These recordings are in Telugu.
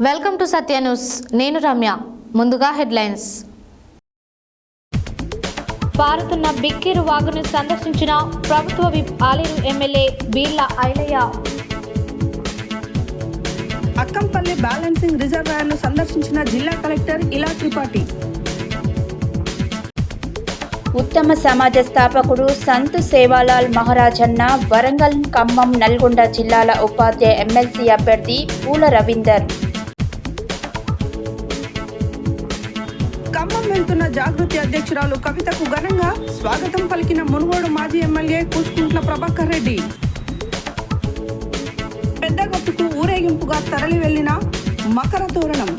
Welcome to Satya news. నేను రమ్య. ముందుగా హెడ్లైన్స్. పారుతున్న బిక్కేరు వాగును సందర్శించిన ప్రభుత్వ whip Aleru MLA Beerla Ilaiah. Akkampalli balancing రిజర్వాయర్ను సందర్శించిన జిల్లా కలెక్టర్ ఇలా త్రిపాఠి. ఉత్తమ సమాజ స్థాపకుడు సంత్ సేవాలాల్ మహారాజన్న వరంగల్, ఖమ్మం, నల్గొండ జిల్లాల ఉపాధ్యాయ ఎమ్మెల్సీ అభ్యర్థి పూల రవీందర్. ఖమ్మం వెళ్తున్న జాగృతి అధ్యక్షురాలు కవితకు ఘనంగా స్వాగతం పలికిన మునుగోడు మాజీ ఎమ్మెల్యే కూసుకుంట్ల ప్రభాకర్ రెడ్డి. పెద్దగొట్టుకు ఊరేగింపుగా తరలి వెళ్లిన మకర తోరణం.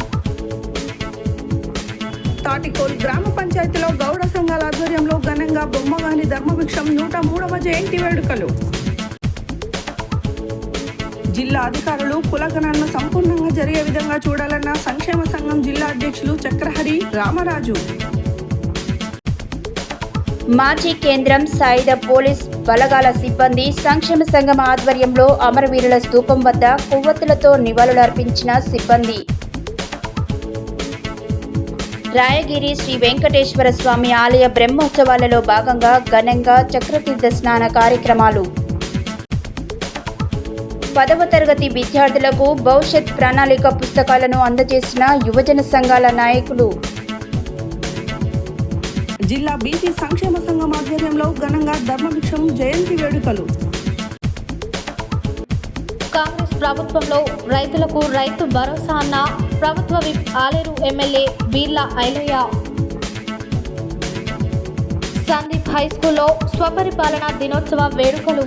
తాటికోల్ గ్రామ పంచాయతీలో గౌడ సంఘాల ఆధ్వర్యంలో ఘనంగా బొమ్మగాని ధర్మభిక్షం 103వ జయంతి వేడుకలు. జిల్లా అధికారులు కులగణనను సంపూర్ణంగా జరిగే విధంగా చూడాలన్న సంక్షేమ సంఘం జిల్లా అధ్యక్షులు చక్రహరి రామరాజు. మాజీ కేంద్రం సాయుధ పోలీస్ బలగాల సిబ్బంది సంక్షేమ సంఘం ఆధ్వర్యంలో అమరవీరుల స్తూపం వద్ద కొవ్వొత్తులతో నివాళులర్పించిన సిబ్బంది. రాయగిరి శ్రీ వెంకటేశ్వర స్వామి ఆలయ బ్రహ్మోత్సవాలలో భాగంగా ఘనంగా చక్రతీర్థ స్నాన కార్యక్రమాలు. 10వ తరగతి విద్యార్థులకు భవిష్యత్ ప్రణాళిక పుస్తకాలను అందజేసిన యువజన సంఘాల నాయకులు. జిల్లా బీసీ సంక్షేమ సంఘం ఆధ్వర్యంలో ఘనంగా ధర్మభిక్షం జయంతి వేడుకలు. కాంగ్రెస్ ప్రభుత్వంలో రైతులకు రైతు భరోసా అన్న ప్రభుత్వ విప్ ఆలేరు ఎమ్మెల్యే బీర్ల ఐలయ్య. సందీప్ హైస్కూల్లో స్వపరిపాలన దినోత్సవ వేడుకలు.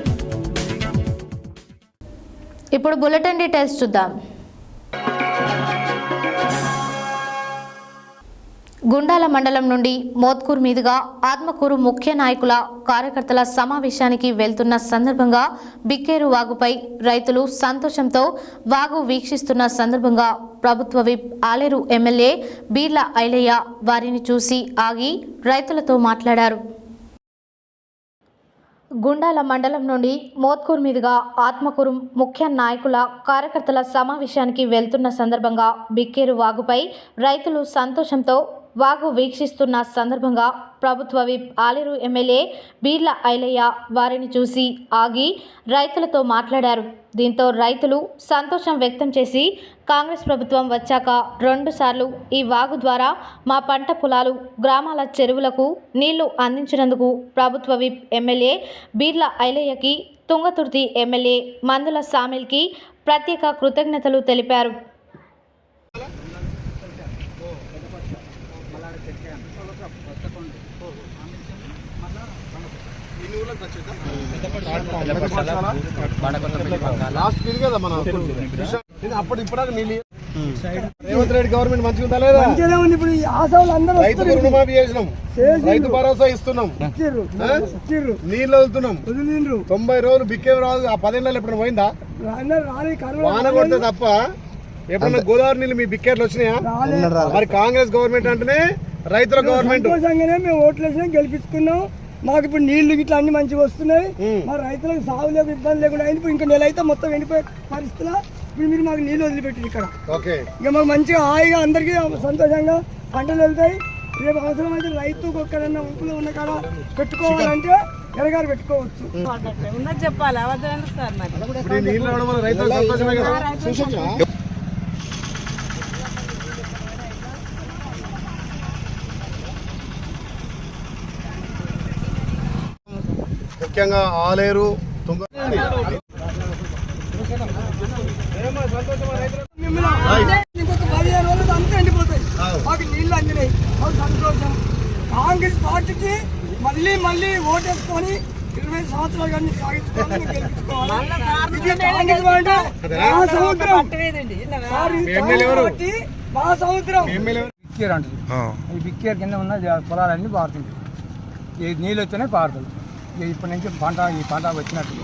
ఇప్పుడు బులెటిన్ డీటెయిల్స్ చూద్దాం. గుండాల మండలం నుండి మోత్కూరు మీదుగా ఆత్మకూరు ముఖ్య నాయకుల కార్యకర్తల సమావేశానికి వెళ్తున్న సందర్భంగా బిక్కేరు వాగుపై రైతులు సంతోషంతో వాగు వీక్షిస్తున్న సందర్భంగా ప్రభుత్వ విప్ ఆలేరు ఎమ్మెల్యే బీర్ల ఐలయ్య వారిని చూసి ఆగి రైతులతో మాట్లాడారు. గుండాల మండలం నుండి మోత్కూరు మీదుగా ఆత్మకూరు ముఖ్య నాయకుల కార్యకర్తల సమావేశానికి వెళ్తున్న సందర్భంగా బిక్కేరు వాగుపై రైతులు సంతోషంతో వాగు వీక్షిస్తున్న సందర్భంగా ప్రభుత్వ విప్ ఆలేరు ఎమ్మెల్యే బీర్ల ఐలయ్య వారిని చూసి ఆగి రైతులతో మాట్లాడారు. దీంతో రైతులు సంతోషం వ్యక్తం చేసి కాంగ్రెస్ ప్రభుత్వం వచ్చాక 2 సార్లు ఈ వాగు ద్వారా మా పంట పొలాలు, గ్రామాల చెరువులకు నీళ్లు అందించినందుకు ప్రభుత్వ విప్ ఎమ్మెల్యే బీర్ల ఐలయ్యకి, తుంగతుర్తి ఎమ్మెల్యే మందుల సామిల్కి ప్రత్యేక కృతజ్ఞతలు తెలిపారు. రేవంత్ రెడ్డి గవర్నమెంట్ మంచిగా ఉందా లేదా? రైతు రుణమాఫీ చేసినాం, రైతు భరోసా ఇస్తున్నాం, నీళ్ళు వదులుతున్నాం. 90 రోజులు బిక్కేరు రాదు. ఆ 10 ఏళ్ళు ఎప్పుడైనా పోయిందా? వాన కొడితే తప్ప ఎప్పుడన్నా గోదావరి నీళ్ళు మీ బిక్కేర్లు వచ్చినాయా? మరి కాంగ్రెస్ గవర్నమెంట్ అంటేనే రైతుల గవర్నమెంట్. మేము ఓట్లేసినా గెలిపించుకున్నాం. మాకు ఇప్పుడు నీళ్లు గిట్లా అన్ని మంచిగా వస్తున్నాయి. మా రైతులకు సాగు లేకుండా ఇబ్బంది లేకుండా అయింది. ఇంకా నెల అయితే మొత్తం ఎండిపోయే పరిస్థితుల్లో ఇప్పుడు మీరు మాకు నీళ్లు వదిలిపెట్టారు ఇక్కడ. ఇక మాకు మంచిగా హాయిగా అందరికీ సంతోషంగా పంటలు వెళ్తాయి. రేపు అవసరం అయితే రైతుకు ఒక్కడన్నా ఊపులో ఉన్న కాడ పెట్టుకోవాలంటే ఎరగారు పెట్టుకోవచ్చు. చెప్పాలి ముఖ్యంగా ఆలేరు ఇంకొక 15 రోజులు అంతా ఎండిపోతాయి. మాకు నీళ్లు అందినాయి, మాకు సంతోషం. కాంగ్రెస్ పార్టీకి మళ్ళీ మళ్ళీ ఓటేసుకొని 20 సంవత్సరాలు కానీ సాగించుకోవాలి, గెలిపించుకోవాలి. మా సముద్రం బిక్కేరు అంటుంది. ఈ బిక్కేరు కింద ఉన్న పొలాలన్నీ పారుతుంది. ఈ నీళ్ళు వస్తేనే పారుతుంది. ఇప్పటి నుంచి ఈ పంట వచ్చినట్టు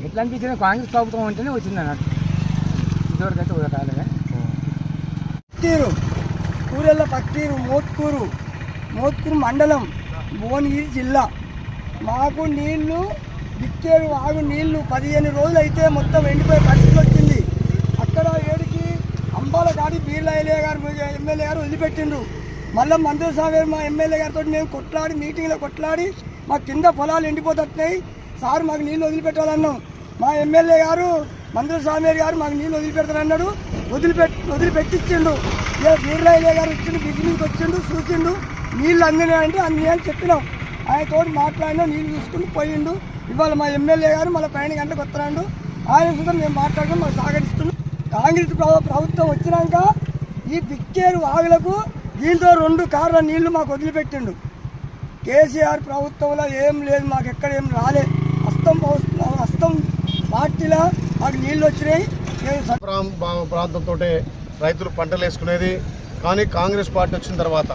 ఎట్లా అనిపించింది? కాంగ్రెస్ ప్రభుత్వం ఉంటేనే వచ్చింది అన్నట్టు. ఇదివరకైతే ఉదకాలే పక్కీరు కూరెళ్ళ పక్కీరు మోత్కూరు మండలం, భువనగిరి జిల్లా. మాకు నీళ్లు బిక్కేరు వాగు నీళ్లు 15 రోజులు అయితే మొత్తం ఎండిపోయే పరిస్థితి వచ్చింది. అక్కడ ఏడికి స్తంభాల కాడి బీర్లయ్య గారు ఎమ్మెల్యే గారు వదిలిపెట్టిండ్రు. మళ్ళీ మంత్రి సాగర్ మా ఎమ్మెల్యే గారితో మేము కొట్లాడి మీటింగ్లో కొట్లాడి మా కింద పొలాలు ఎండిపోతున్నాయి సార్ మాకు నీళ్ళు వదిలిపెట్టాలన్నాం. మా ఎమ్మెల్యే గారు మంత్రి స్వామి గారు మాకు నీళ్ళు వదిలిపెడతానన్నాడు. వదిలిపెట్టించిండు. బీర్లయ్య గారు ఇచ్చిండు, బిజినెస్కి వచ్చిండు, చూసిండు నీళ్ళు అందినాయంటే అన్ని అని చెప్పినాం. ఆయనతో మాట్లాడినా నీళ్ళు చూసుకుని పోయిండు. ఇవాళ మా ఎమ్మెల్యే గారు మళ్ళీ 12 గంటలకు వస్తున్నాడు. ఆయన సుతం మేము మాట్లాడుకుని మాకు సహకరిస్తున్నాం. కాంగ్రెస్ ప్రభుత్వం వచ్చినాక ఈ బిక్కేరు వాగులకు దీంతో 2 కార్ల నీళ్లు మాకు వదిలిపెట్టిండు. కేసీఆర్ ప్రభుత్వంలో ఏం లేదు, మాకు ఎక్కడ ఏం రాలే. హస్తం పార్టీలో మాకు నీళ్ళు వచ్చినాయి. ప్రాంతంతో రైతులు పంటలు వేసుకునేది. కానీ కాంగ్రెస్ పార్టీ వచ్చిన తర్వాత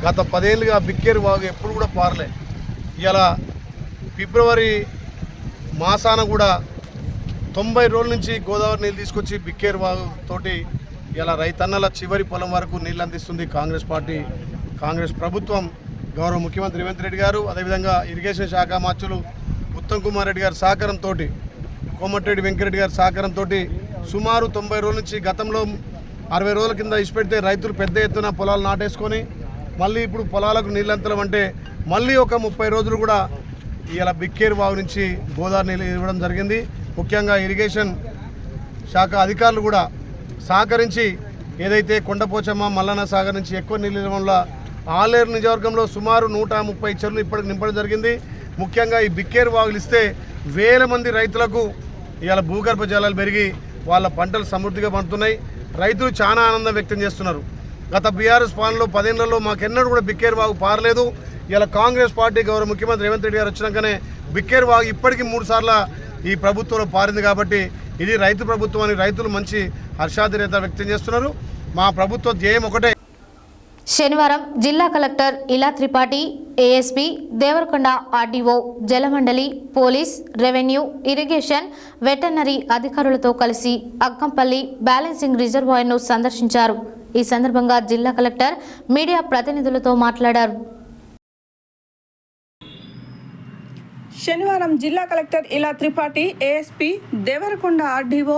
గత 10 ఏళ్ళుగా బిక్కేరు వాగు ఎప్పుడు కూడా పారలే. ఇలా ఫిబ్రవరి మాసాన కూడా 90 రోజుల నుంచి గోదావరి నీళ్ళు తీసుకొచ్చి బిక్కేరు వాగు తోటి ఇలా రైతన్నల చివరి పొలం వరకు నీళ్ళు అందిస్తుంది కాంగ్రెస్ పార్టీ, కాంగ్రెస్ ప్రభుత్వం. గౌరవ ముఖ్యమంత్రి రేవంత్ రెడ్డి గారు, అదేవిధంగా ఇరిగేషన్ శాఖ మంత్రులు ఉత్తమ్ కుమార్ రెడ్డి గారి సహకారంతో, కోమటిరెడ్డి వెంకరెడ్డి గారి సహకారంతో సుమారు 90 రోజుల నుంచి, గతంలో 60 రోజుల కింద ఇచ్చిపెడితే రైతులు పెద్ద ఎత్తున పొలాలు నాటేసుకొని మళ్ళీ ఇప్పుడు పొలాలకు నీళ్ళంతలం అంటే మళ్ళీ ఒక 30 రోజులు కూడా ఇలా బిక్కేరు వాగు నుంచి గోదావరి నీళ్ళు ఇవ్వడం జరిగింది. ముఖ్యంగా ఇరిగేషన్ శాఖ అధికారులు కూడా సహకరించి ఏదైతే కొండపోచమ్మ మల్లన్న సాగర్ నుంచి ఎక్కువ నీళ్ళు ఇవ్వడం వల్ల ఆలేరు నియోజకవర్గంలో సుమారు 130 చెరువులు ఇప్పటికి నింపడం జరిగింది. ముఖ్యంగా ఈ బిక్కేరు వాగులు ఇస్తే వేల మంది రైతులకు ఇవాళ భూగర్భ జలాలు పెరిగి వాళ్ళ పంటలు సమృద్ధిగా పండుతున్నాయి. రైతులు చాలా ఆనందం వ్యక్తం చేస్తున్నారు. గత బీఆర్ఎస్ పాలనలో 10 ఏళ్లలో మాకెన్నడూ కూడా బిక్కేరు వాగు పారలేదు. ఇలా కాంగ్రెస్ పార్టీ గౌరవ ముఖ్యమంత్రి రేవంత్ రెడ్డి గారు వచ్చినాకనే బిక్కేరు వాగు ఇప్పటికీ 3 సార్లు ఈ ప్రభుత్వంలో పారింది. కాబట్టి ఇది రైతు ప్రభుత్వం అని రైతులు మంచి హర్షాతిరేత వ్యక్తం చేస్తున్నారు. మా ప్రభుత్వ ధ్యేయం ఒకటే. శనివారం జిల్లా కలెక్టర్ ఇలా త్రిపాఠి, ఏఎస్పీ, దేవరకొండ ఆర్డీఓ, జలమండలి, పోలీస్, రెవెన్యూ, ఇరిగేషన్, వెటర్నరీ అధికారులతో కలిసి అక్కంపల్లి బ్యాలెన్సింగ్ రిజర్వాయర్ను సందర్శించారు. ఈ సందర్భంగా జిల్లా కలెక్టర్ మీడియా ప్రతినిధులతో మాట్లాడారు. శనివారం జిల్లా కలెక్టర్ ఇలా త్రిపాఠి, ఏఎస్పీ, దేవరకొండ ఆర్డీఓ,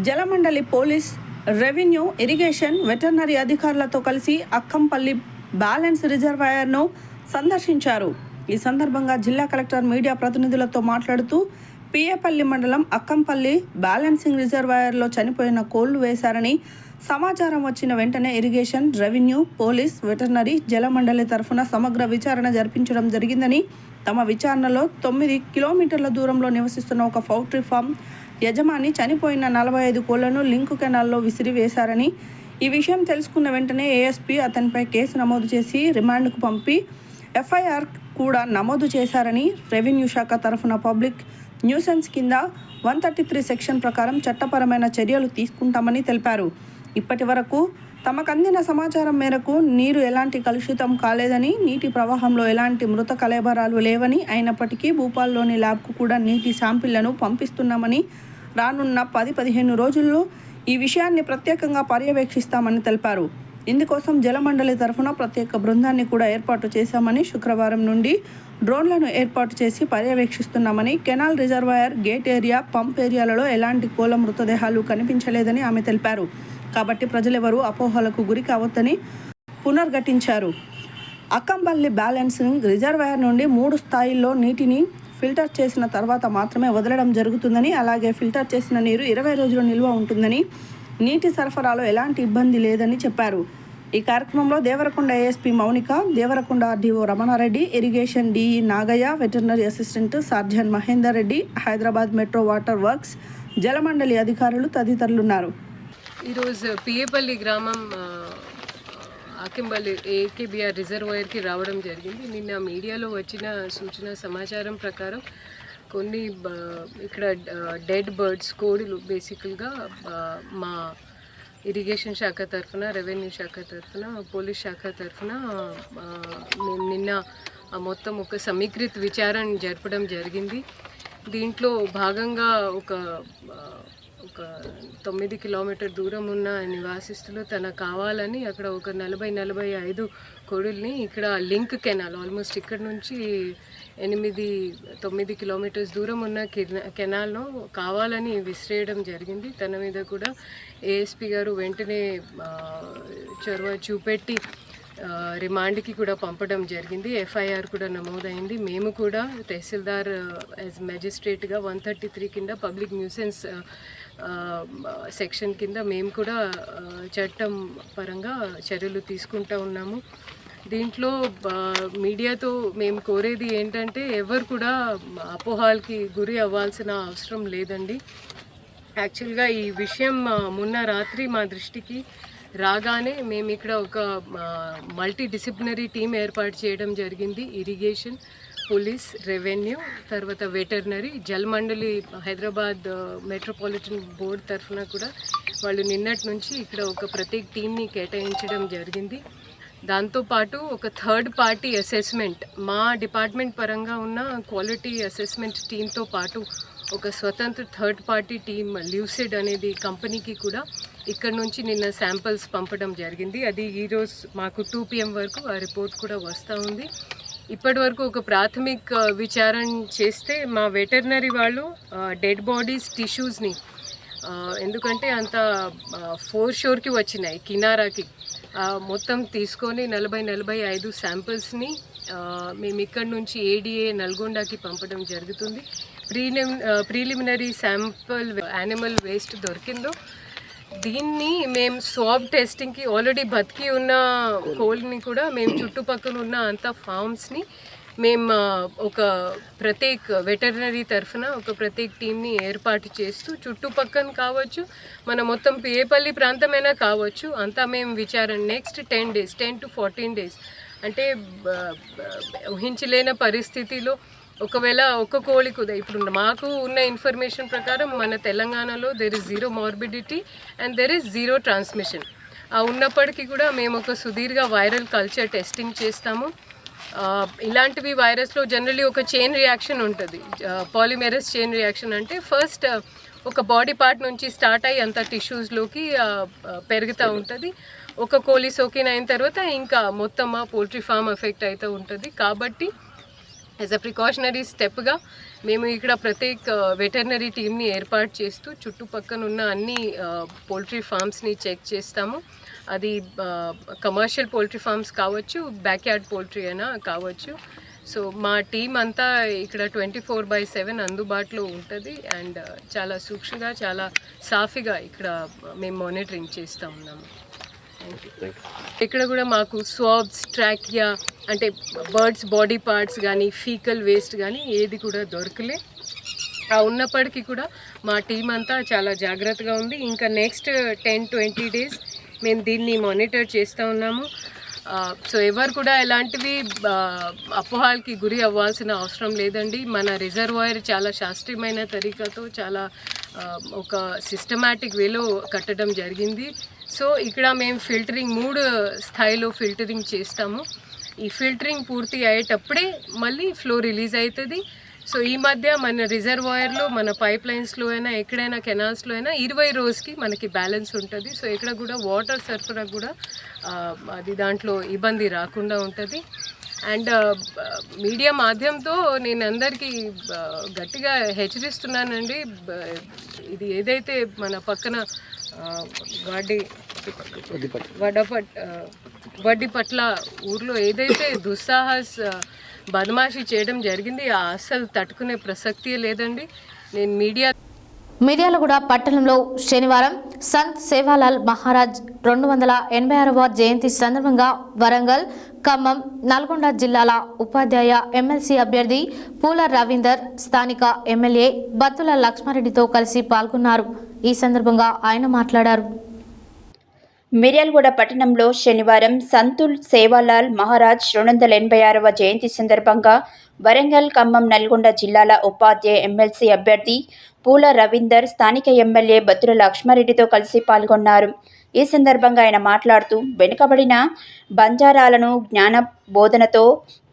జలమండలి, పోలీస్, రెవెన్యూ, ఇరిగేషన్, వెటర్నరీ అధికారులతో కలిసి అక్కంపల్లి బ్యాలెన్స్ రిజర్వాయర్ను సందర్శించారు. ఈ సందర్భంగా జిల్లా కలెక్టర్ మీడియా ప్రతినిధులతో మాట్లాడుతూ పిఏపల్లి మండలం అక్కంపల్లి బ్యాలెన్సింగ్ రిజర్వాయర్లో చనిపోయిన కోళ్లు వేశారని సమాచారం వచ్చిన వెంటనే ఇరిగేషన్, రెవెన్యూ, పోలీస్, వెటర్నరీ, జలమండలి తరఫున సమగ్ర విచారణ జరిపించడం జరిగిందని, తమ విచారణలో 9 కిలోమీటర్ల దూరంలో నివసిస్తున్న ఒక పౌల్ట్రీ ఫామ్ యజమాని చనిపోయిన 45 కోళ్లను లింకు కెనాల్లో విసిరివేశారని, ఈ విషయం తెలుసుకున్న వెంటనే ఏఎస్పీ అతనిపై కేసు నమోదు చేసి రిమాండ్కు పంపి ఎఫ్ఐఆర్ కూడా నమోదు చేశారని, రెవెన్యూ శాఖ తరఫున పబ్లిక్ న్యూసెన్స్ కింద 133 సెక్షన్ ప్రకారం చట్టపరమైన చర్యలు తీసుకుంటామని తెలిపారు. ఇప్పటి వరకు తమకు అందిన సమాచారం మేరకు నీరు ఎలాంటి కలుషితం కాలేదని, నీటి ప్రవాహంలో ఎలాంటి మృత కళేబరాలు లేవని, అయినప్పటికీ భూపాల్లోని ల్యాబ్కు కూడా నీటి శాంపిళ్లను పంపిస్తున్నామని, రానున్న 10-15 రోజుల్లో ఈ విషయాన్ని ప్రత్యేకంగా పర్యవేక్షిస్తామని తెలిపారు. ఇందుకోసం జలమండలి తరఫున ప్రత్యేక బృందాన్ని కూడా ఏర్పాటు చేశామని, శుక్రవారం నుండి డ్రోన్లను ఏర్పాటు చేసి పర్యవేక్షిస్తున్నామని, canal reservoir, gate area, pump ఏరియాలలో ఎలాంటి కోళ్ల మృతదేహాలు కనిపించలేదని ఆమె తెలిపారు. కాబట్టి ప్రజలెవరూ అపోహలకు గురి కావద్దని పునర్ఘటించారు. అక్కంపల్లి బ్యాలెన్సింగ్ రిజర్వాయర్ నుండి 3 స్థాయిల్లో నీటిని ఫిల్టర్ చేసిన తర్వాత మాత్రమే వదలడం జరుగుతుందని, అలాగే ఫిల్టర్ చేసిన నీరు 20 రోజులు నిల్వ ఉంటుందని, నీటి సరఫరాలో ఎలాంటి ఇబ్బంది లేదని చెప్పారు. ఈ కార్యక్రమంలో Devarakonda ASP Mounika, Devarakonda RDO Ramana Reddy, irrigation DE Nagaiah, veterinary assistant surgeon Mahender Reddy, Hyderabad metro water works, Jalamandali అధికారులు తదితరులున్నారు. ఈరోజు పిఏపల్లి గ్రామం అక్కంపల్లి ఏకేబిఆర్ రిజర్వాయర్కి రావడం జరిగింది. నిన్న మీడియాలో వచ్చిన సూచన సమాచారం ప్రకారం కొన్ని ఇక్కడ డెడ్ బర్డ్స్, కోడులు బేసికల్గా మా ఇరిగేషన్ శాఖ తరఫున, రెవెన్యూ శాఖ తరఫున, పోలీస్ శాఖ తరఫున మేము నిన్న మొత్తం ఒక సమీకృత విచారణ జరపడం జరిగింది. దీంట్లో భాగంగా ఒక ఒక 9 కిలోమీటర్ దూరం ఉన్న నివాసిస్తులు తన కావాలని అక్కడ ఒక 40-45 కోడుల్ని ఇక్కడ లింక్ కెనాల్ ఆల్మోస్ట్ ఇక్కడ నుంచి 8-9 కిలోమీటర్స్ దూరం ఉన్న కెనాల్ను కావాలని విసిరేయడం జరిగింది. తన మీద కూడా ఏఎస్పీ గారు వెంటనే చొరవ చూపెట్టి రిమాండ్కి కూడా పంపడం జరిగింది. ఎఫ్ఐఆర్ కూడా నమోదైంది. మేము కూడా తహసీల్దార్ యాజ్ మెజిస్ట్రేట్గా 133 కింద పబ్లిక్ న్యూసెన్స్ సెక్షన్ కింద మేము కూడా చట్టం పరంగా చర్యలు తీసుకుంటూ ఉన్నాము. దీంట్లో మీడియాతో మేము కోరేది ఏంటంటే ఎవరు కూడా అపోహాలకి గురి అవ్వాల్సిన అవసరం లేదండి. యాక్చువల్గా ఈ విషయం మొన్న రాత్రి మా దృష్టికి రాగానే మేము ఇక్కడ ఒక మల్టీ డిసిప్లినరీ టీం ఏర్పాటు చేయడం జరిగింది. ఇరిగేషన్, పోలీస్, రెవెన్యూ, తర్వాత వెటర్నరీ, జలమండలి హైదరాబాద్ మెట్రోపాలిటన్ బోర్డ్ తరఫున కూడా వాళ్ళు నిన్నటి నుంచి ఇక్కడ ఒక ప్రత్యేక టీంని కేటాయించడం జరిగింది. దాంతోపాటు ఒక థర్డ్ పార్టీ అసెస్మెంట్ మా డిపార్ట్మెంట్ పరంగా ఉన్న క్వాలిటీ అసెస్మెంట్ టీంతో పాటు ఒక స్వతంత్ర థర్డ్ పార్టీ టీం ల్యూసిడ్ అనేది కంపెనీకి కూడా ఇక్కడ నుంచి నిన్న శాంపిల్స్ పంపడం జరిగింది. అది ఈరోజు మాకు 2 PM వరకు ఆ రిపోర్ట్ కూడా వస్తూ ఉంది. ఇప్పటి వరకు ఒక ప్రాథమిక విచారణ చేస్తే మా వెటర్నరీ వాళ్ళు డెడ్ బాడీస్ టిష్యూస్ని ఎందుకంటే అంత ఫోర్ షోర్కి వచ్చినాయి కినారాకి మొత్తం తీసుకొని 40-45 శాంపిల్స్ని మేము ఇక్కడ నుంచి ఏడిఏ నల్గొండకి పంపడం జరుగుతుంది. ప్రీలిమినరీ శాంపుల్ యానిమల్ వేస్ట్ దొరికిందో దీన్ని మేము స్వాబ్ టెస్టింగ్కి ఆల్రెడీ బతికి ఉన్న కోల్ని కూడా మేము చుట్టుపక్కల ఉన్న అంత ఫార్మ్స్ని మేము ఒక ప్రత్యేక వెటర్నరీ తరఫున ఒక ప్రత్యేక టీంని ఏర్పాటు చేస్తూ చుట్టుపక్కన కావచ్చు మన మొత్తం పేపల్లి ప్రాంతమైనా కావచ్చు అంతా మేము విచారణ నెక్స్ట్ 10 days 10 to 14 days అంటే ఊహించలేని పరిస్థితిలో ఒకవేళ ఒక్క కోಳಿ కూడా ఇప్పుడు మాకు ఉన్న ఇన్ఫర్మేషన్ ప్రకారం మన తెలంగాణలో there is 0 morbidity and there is 0 transmission. ఉన్నప్పటికీ కూడా మేము ఒక సుదీర్ఘ వైరల్ కల్చర్ టెస్టింగ్ చేస్తాము. ఇలాంటివి వైరస్లో జనరలీ ఒక చైన్ రియాక్షన్ ఉంటుంది. పాలిమెరస్ చైన్ రియాక్షన్ అంటే ఫస్ట్ ఒక బాడీ పార్ట్ నుంచి స్టార్ట్ అయ్యి అంత టిష్యూస్లోకి పెరుగుతూ ఉంటుంది. ఒక కోలి సోకిన్ అయిన తర్వాత ఇంకా మొత్తం ఆ పోల్ట్రీ ఫామ్ ఎఫెక్ట్ అవుతూ ఉంటుంది. కాబట్టి యాజ్ అ ప్రికాషనరీ స్టెప్గా మేము ఇక్కడ ప్రత్యేక వెటర్నరీ టీమ్ని ఏర్పాటు చేస్తూ చుట్టుపక్కల ఉన్న అన్ని పోల్ట్రీ ఫామ్స్ని చెక్ చేస్తాము. అది కమర్షియల్ పోల్ట్రీ ఫార్మ్స్ కావచ్చు, బ్యాక్యార్డ్ పోల్ట్రీ అయినా కావచ్చు. సో మా టీం అంతా ఇక్కడ 24/7 అందుబాటులో ఉంటుంది అండ్ చాలా సూక్ష్మంగా చాలా సాఫీగా ఇక్కడ మేము మానిటరింగ్ చేస్తూ ఉన్నాము. ఇక్కడ కూడా మాకు స్వాబ్స్, ట్రాకియా అంటే బర్డ్స్ బాడీ పార్ట్స్ కానీ ఫీకల్ వేస్ట్ కానీ ఏది కూడా దొరకలే. ఉన్నప్పటికీ కూడా మా టీం అంతా చాలా జాగ్రత్తగా ఉంది. ఇంకా నెక్స్ట్ 10-20 days మేము దీన్ని మానిటర్ చేస్తూ ఉన్నాము. సో ఎవరు కూడా ఎలాంటివి అపోహాలకి గురి అవ్వాల్సిన అవసరం లేదండి. మన రిజర్వాయర్ చాలా శాస్త్రీయమైన తరీకాతో చాలా ఒక సిస్టమాటిక్ వేలో కట్టడం జరిగింది. సో ఇక్కడ మేము ఫిల్టరింగ్ 3 స్థాయిలో ఫిల్టరింగ్ చేస్తాము. ఈ ఫిల్టరింగ్ పూర్తి అయ్యేటప్పుడే మళ్ళీ ఫ్లో రిలీజ్ అవుతుంది. సో ఈ మధ్య మన రిజర్వాయర్లో మన పైప్ లైన్స్లో అయినా ఎక్కడైనా కెనాల్స్లో అయినా 20 రోజుకి మనకి బ్యాలెన్స్ ఉంటుంది. సో ఇక్కడ కూడా వాటర్ సరఫరా కూడా అది దాంట్లో ఇబ్బంది రాకుండా ఉంటుంది. అండ్ మీడియా మాధ్యమంతో నేను అందరికీ గట్టిగా హెచ్చరిస్తున్నానండి. ఇది ఏదైతే మన పక్కన వడ్డిపట్ల ఊర్లో ఏదైతే దుస్సాహస్ బదమాషి చేయడం జరిగింది అస్సలు తట్టుకునే ప్రసక్తే లేదండి. నేను మిర్యాలగూడ పట్టణంలో శనివారం సంత్ సేవాలాల్ మహారాజ్ 286వ జయంతి సందర్భంగా వరంగల్, ఖమ్మం, నల్గొండ జిల్లాల ఉపాధ్యాయ ఎమ్మెల్సీ అభ్యర్థి పూల రవీందర్ స్థానిక ఎమ్మెల్యే బత్తుల లక్ష్మారెడ్డితో కలిసి పాల్గొన్నారు. ఈ సందర్భంగా ఆయన మాట్లాడారు. మిర్యాలగూడ పట్టణంలో శనివారం సంతుల్ సేవాలాల్ మహారాజ్ 286వ జయంతి సందర్భంగా వరంగల్, ఖమ్మం, నల్గొండ జిల్లాల ఉపాధ్యాయ ఎమ్మెల్సీ అభ్యర్థి పూల రవీందర్ స్థానిక ఎమ్మెల్యే బత్తుల లక్ష్మారెడ్డితో కలిసి పాల్గొన్నారు. ఈ సందర్భంగా ఆయన మాట్లాడుతూ వెనుకబడిన బంజారాలను జ్ఞాన బోధనతో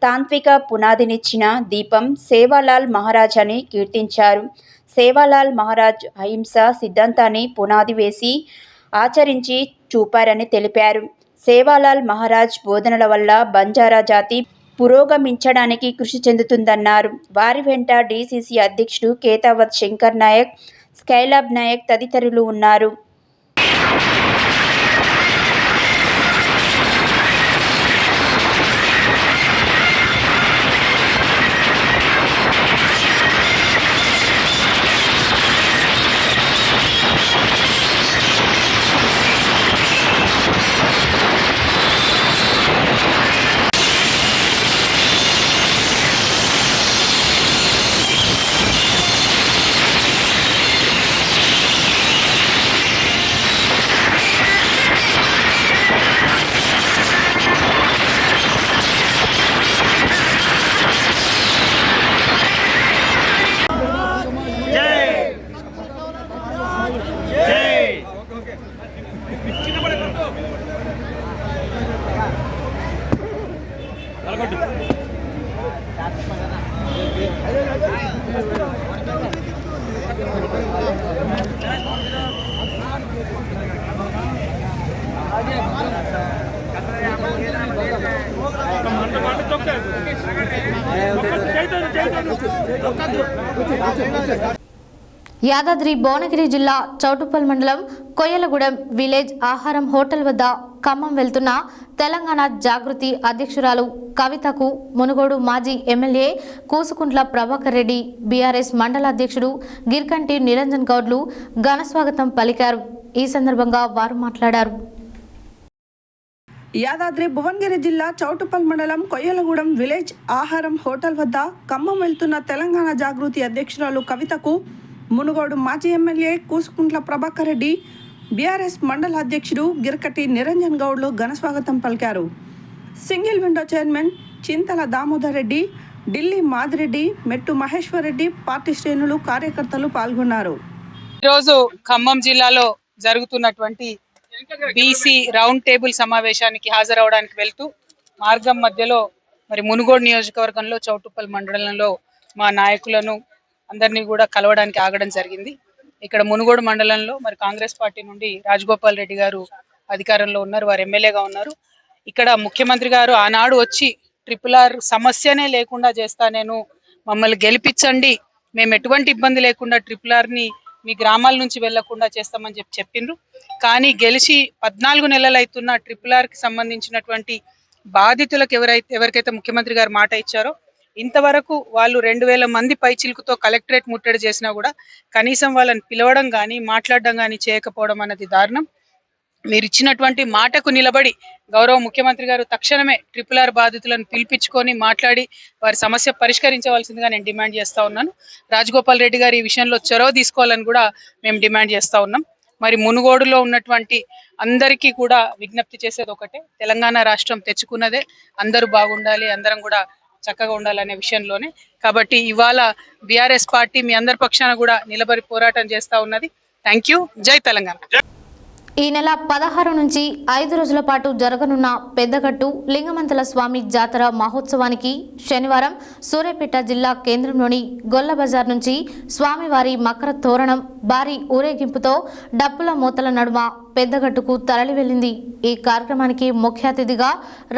తాంత్విక పునాదినిచ్చిన దీపం సేవాలాల్ మహారాజ్ అని కీర్తించారు. సేవాలాల్ మహారాజ్ అహింస సిద్ధాంతాన్ని పునాది వేసి ఆచరించి చూపారని తెలిపారు. సేవాలాల్ మహారాజ్ బోధనల వల్ల బంజారా జాతి పురోగమించడానికి కృషి చెందుతుందన్నారు. వారి వెంట డీసీసీ అధ్యక్షుడు కేతావత్ శంకర్ నాయక్, స్కైలాబ్ నాయక్ తదితరులు ఉన్నారు. యాదాద్రి భువనగిరి జిల్లా చౌటుప్పల్ మండలం కొయ్యలగూడెం విలేజ్ ఆహారం హోటల్ వద్ద ఖమ్మం వెళ్తున్న తెలంగాణ జాగృతి అధ్యక్షురాలు కవితకు మునుగోడు మాజీ ఎమ్మెల్యే కూసుకుంట్ల ప్రభాకర్ రెడ్డి, బీఆర్ఎస్ మండల అధ్యక్షుడు గిర్కంటి నిరంజన్ గౌడ్లు ఘనస్వాగతం పలికారు. ఈ సందర్భంగా వారు మాట్లాడారు. యాదాద్రి భువనగిరి జిల్లా చౌటుప్పల్ మండలం కొయ్యలగూడెం విలేజ్ ఆహారం హోటల్ వద్ద ఖమ్మం వెళ్తున్న తెలంగాణ జాగృతి అధ్యక్షురాలు కవితకు మునుగోడు మాజీ ఎమ్మెల్యే కూసుకుంట్ల ప్రభాకర్ రెడ్డి, బీఆర్ఎస్ మండల అధ్యక్షుడు గిర్కటి నిరంజన్ గౌడ్లు ఘనస్వాగతం పలికారు. సింగిల్ విండో చైర్మన్ చింతల దామోదర్ రెడ్డి, ఢిల్లీ మాదిరెడ్డి, మెట్టు మహేశ్వర్ రెడ్డి, పార్టీ శ్రేణులు, కార్యకర్తలు పాల్గొన్నారు. ఈరోజు ఖమ్మం జిల్లాలో జరుగుతున్నటువంటి బీసీ రౌండ్ టేబుల్ సమావేశానికి హాజరవడానికి వెళ్తూ మార్గం మధ్యలో మరి మునుగోడు నియోజకవర్గంలో చౌటుప్పల్ మండలంలో మా నాయకులను అందరినీ కూడా కలవడానికి ఆగడం జరిగింది. ఇక్కడ మునుగోడు మండలంలో మరి కాంగ్రెస్ పార్టీ నుండి రాజగోపాల్ రెడ్డి గారు అధికారంలో ఉన్నారు, వారు ఎమ్మెల్యేగా ఉన్నారు. ఇక్కడ ముఖ్యమంత్రి గారు ఆనాడు వచ్చి RRR సమస్యనే లేకుండా చేస్తా, నేను మమ్మల్ని గెలిపించండి, మేము ఎటువంటి ఇబ్బంది లేకుండా RRRని మీ గ్రామాల నుంచి వెళ్లకుండా చేస్తామని చెప్పిండ్రు. కానీ గెలిచి 14 నెలలు అవుతున్న RRRకి సంబంధించినటువంటి బాధితులకు ఎవరికైతే ముఖ్యమంత్రి గారు మాట ఇచ్చారో ఇంతవరకు వాళ్ళు 2000 మంది పైచిలుకుతో కలెక్టరేట్ ముట్టడి చేసినా కూడా కనీసం వాళ్ళని పిలవడం కానీ మాట్లాడడం కానీ చేయకపోవడం అన్నది దారుణం. మీరు ఇచ్చినటువంటి మాటకు నిలబడి గౌరవ ముఖ్యమంత్రి గారు తక్షణమే RRR బాధితులను పిలిపించుకొని మాట్లాడి వారి సమస్య పరిష్కరించవలసిందిగా నేను డిమాండ్ చేస్తా ఉన్నాను. రాజగోపాల్ రెడ్డి గారు ఈ విషయంలో చొరవ తీసుకోవాలని కూడా మేము డిమాండ్ చేస్తా ఉన్నాం. మరి మునుగోడులో ఉన్నటువంటి అందరికీ కూడా విజ్ఞప్తి చేసేది ఒకటే, తెలంగాణ రాష్ట్రం తెచ్చుకున్నదే, అందరూ బాగుండాలి, అందరం కూడా చక్కగా ఉండాలనే విషయంలోనే. కాబట్టి ఇవాళ బీఆర్ఎస్ పార్టీ మీ అందరి పక్షాన కూడా నిలబడి పోరాటం చేస్తా ఉన్నది. Thank you. జై తెలంగాణ. ఈ నెల 16 నుంచి 5 రోజుల పాటు జరగనున్న పెద్దగట్టు లింగమంతల స్వామి జాతర మహోత్సవానికి శనివారం సూర్యాపేట జిల్లా కేంద్రంలోని గొల్ల బజార్ నుంచి స్వామివారి మకర తోరణం భారీ ఊరేగింపుతో డప్పుల మూతల నడుమ పెద్దగట్టుకు తరలి వెళ్లింది. ఈ కార్యక్రమానికి ముఖ్య అతిథిగా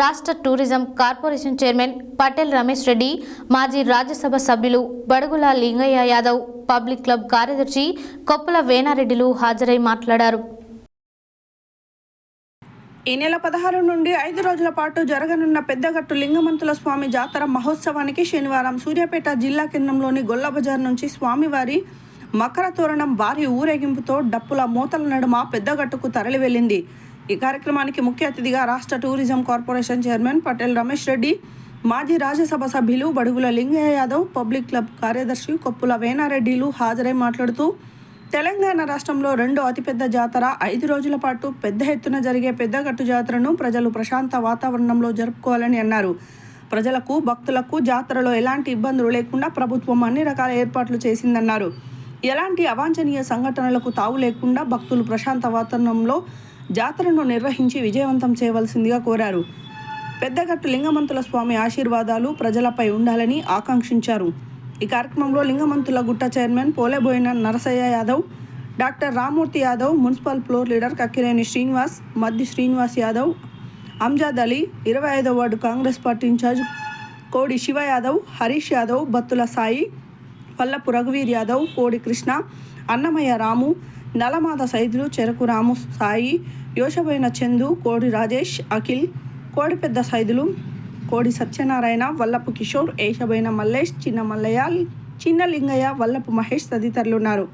రాష్ట్ర tourism corporation chairman Patel Ramesh Reddy, మాజీ రాజ్యసభ సభ్యులు బడుగుల లింగయ్య యాదవ్, పబ్లిక్ క్లబ్ కార్యదర్శి కొప్పుల వేనారెడ్డిలు హాజరై మాట్లాడారు. ఈ నెల 16 నుండి 5 రోజుల పాటు జరగనున్న పెద్దగట్టు లింగమంతుల స్వామి జాతర మహోత్సవానికి శనివారం సూర్యాపేట జిల్లా కేంద్రంలోని గొల్లబజార్ నుంచి స్వామివారి మకర తోరణం భారీ ఊరేగింపుతో డప్పుల మూతల నడుమ పెద్దగట్టుకు తరలి వెళ్లింది. ఈ కార్యక్రమానికి ముఖ్య అతిథిగా రాష్ట్ర tourism corporation chairman Patel Ramesh Reddy, మాజీ రాజ్యసభ సభ్యులు బడుగుల లింగయ్య యాదవ్, పబ్లిక్ క్లబ్ కార్యదర్శి కొప్పుల వేనారెడ్డిలు హాజరై మాట్లాడుతూ తెలంగాణ రాష్ట్రంలో రెండో అతిపెద్ద జాతర 5 రోజుల పాటు పెద్ద ఎత్తున జరిగే పెద్దగట్టు జాతరను ప్రజలు ప్రశాంత వాతావరణంలో జరుపుకోవాలని అన్నారు. ప్రజలకు, భక్తులకు జాతరలో ఎలాంటి ఇబ్బందులు లేకుండా ప్రభుత్వం అన్ని రకాల ఏర్పాట్లు చేసిందన్నారు. ఎలాంటి అవాంఛనీయ సంఘటనలకు తావు లేకుండా భక్తులు ప్రశాంత వాతావరణంలో జాతరను నిర్వహించి విజయవంతం చేయవలసిందిగా కోరారు. పెద్దగట్టు లింగమంతుల స్వామి ఆశీర్వాదాలు ప్రజలపై ఉండాలని ఆకాంక్షించారు. ఈ కార్యక్రమంలో Lingamanthula Gutta chairman Poleboina Narasaiah Yadav, doctor Rammurthy Yadav, municipal floor leader Kakkireni Srinivas, Maddi Srinivas Yadav, Anjad Ali, 25వ ward Congress party incharge Kodi Shiva Yadav, Harish Yadav, Battula Sai, Vallapu రఘువీర్ Yadav, కోడి కృష్ణ, అన్నమయ్య రాము, నలమాద సైదులు, చెరకు రాము సాయి, యోషబోయిన చందు, కోడి రాజేష్, అఖిల్, కోడి పెద్ద సైదులు, కోడి సత్యనారాయణ, వల్లపు కిషోర్, ఏషబోయిన మల్లేష్, చిన్న మల్లయ్య, చిన్న లింగయ్య, వల్లపు మహేష్ తదితరులు ఉన్నారు.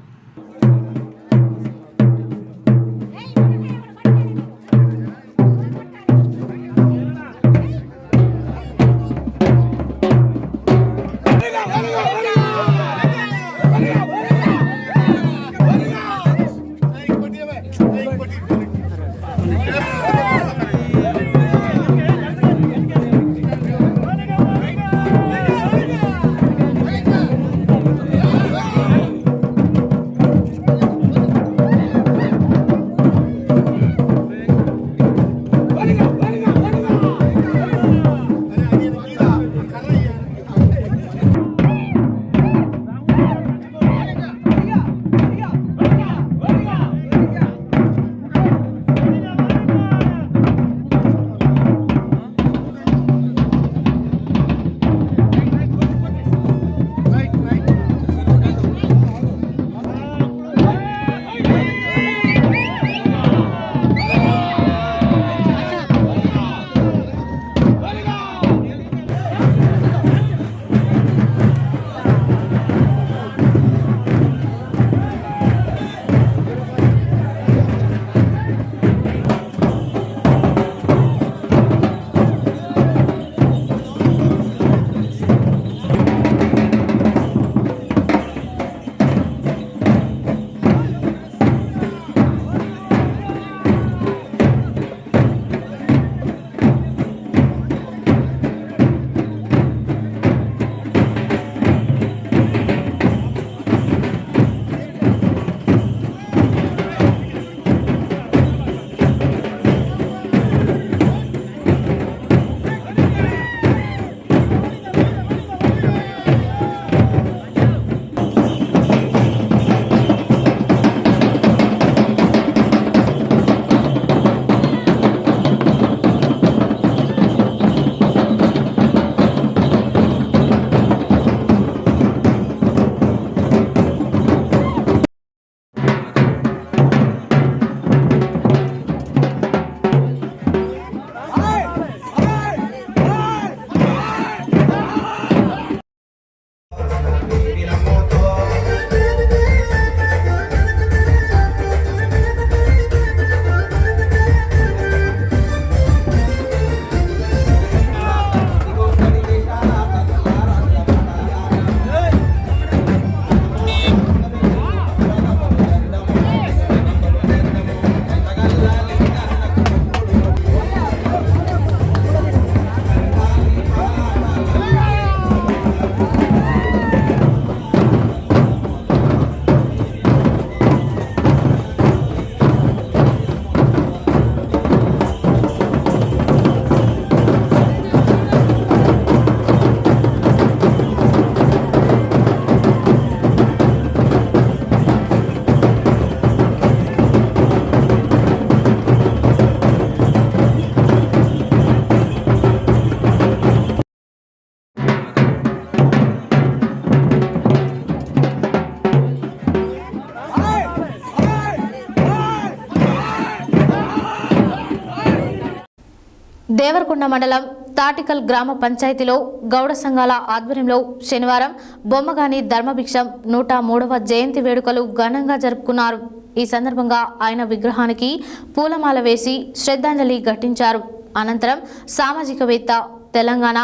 దేవరకొండ మండలం తాటికల్ గ్రామ పంచాయతీలో గౌడ సంఘాల ఆధ్వర్యంలో శనివారం బొమ్మగాని ధర్మభిక్షం 103వ జయంతి వేడుకలు ఘనంగా జరుపుకున్నారు. ఈ సందర్భంగా ఆయన విగ్రహానికి పూలమాల వేసి శ్రద్ధాంజలి ఘటించారు. అనంతరం సామాజికవేత్త, తెలంగాణ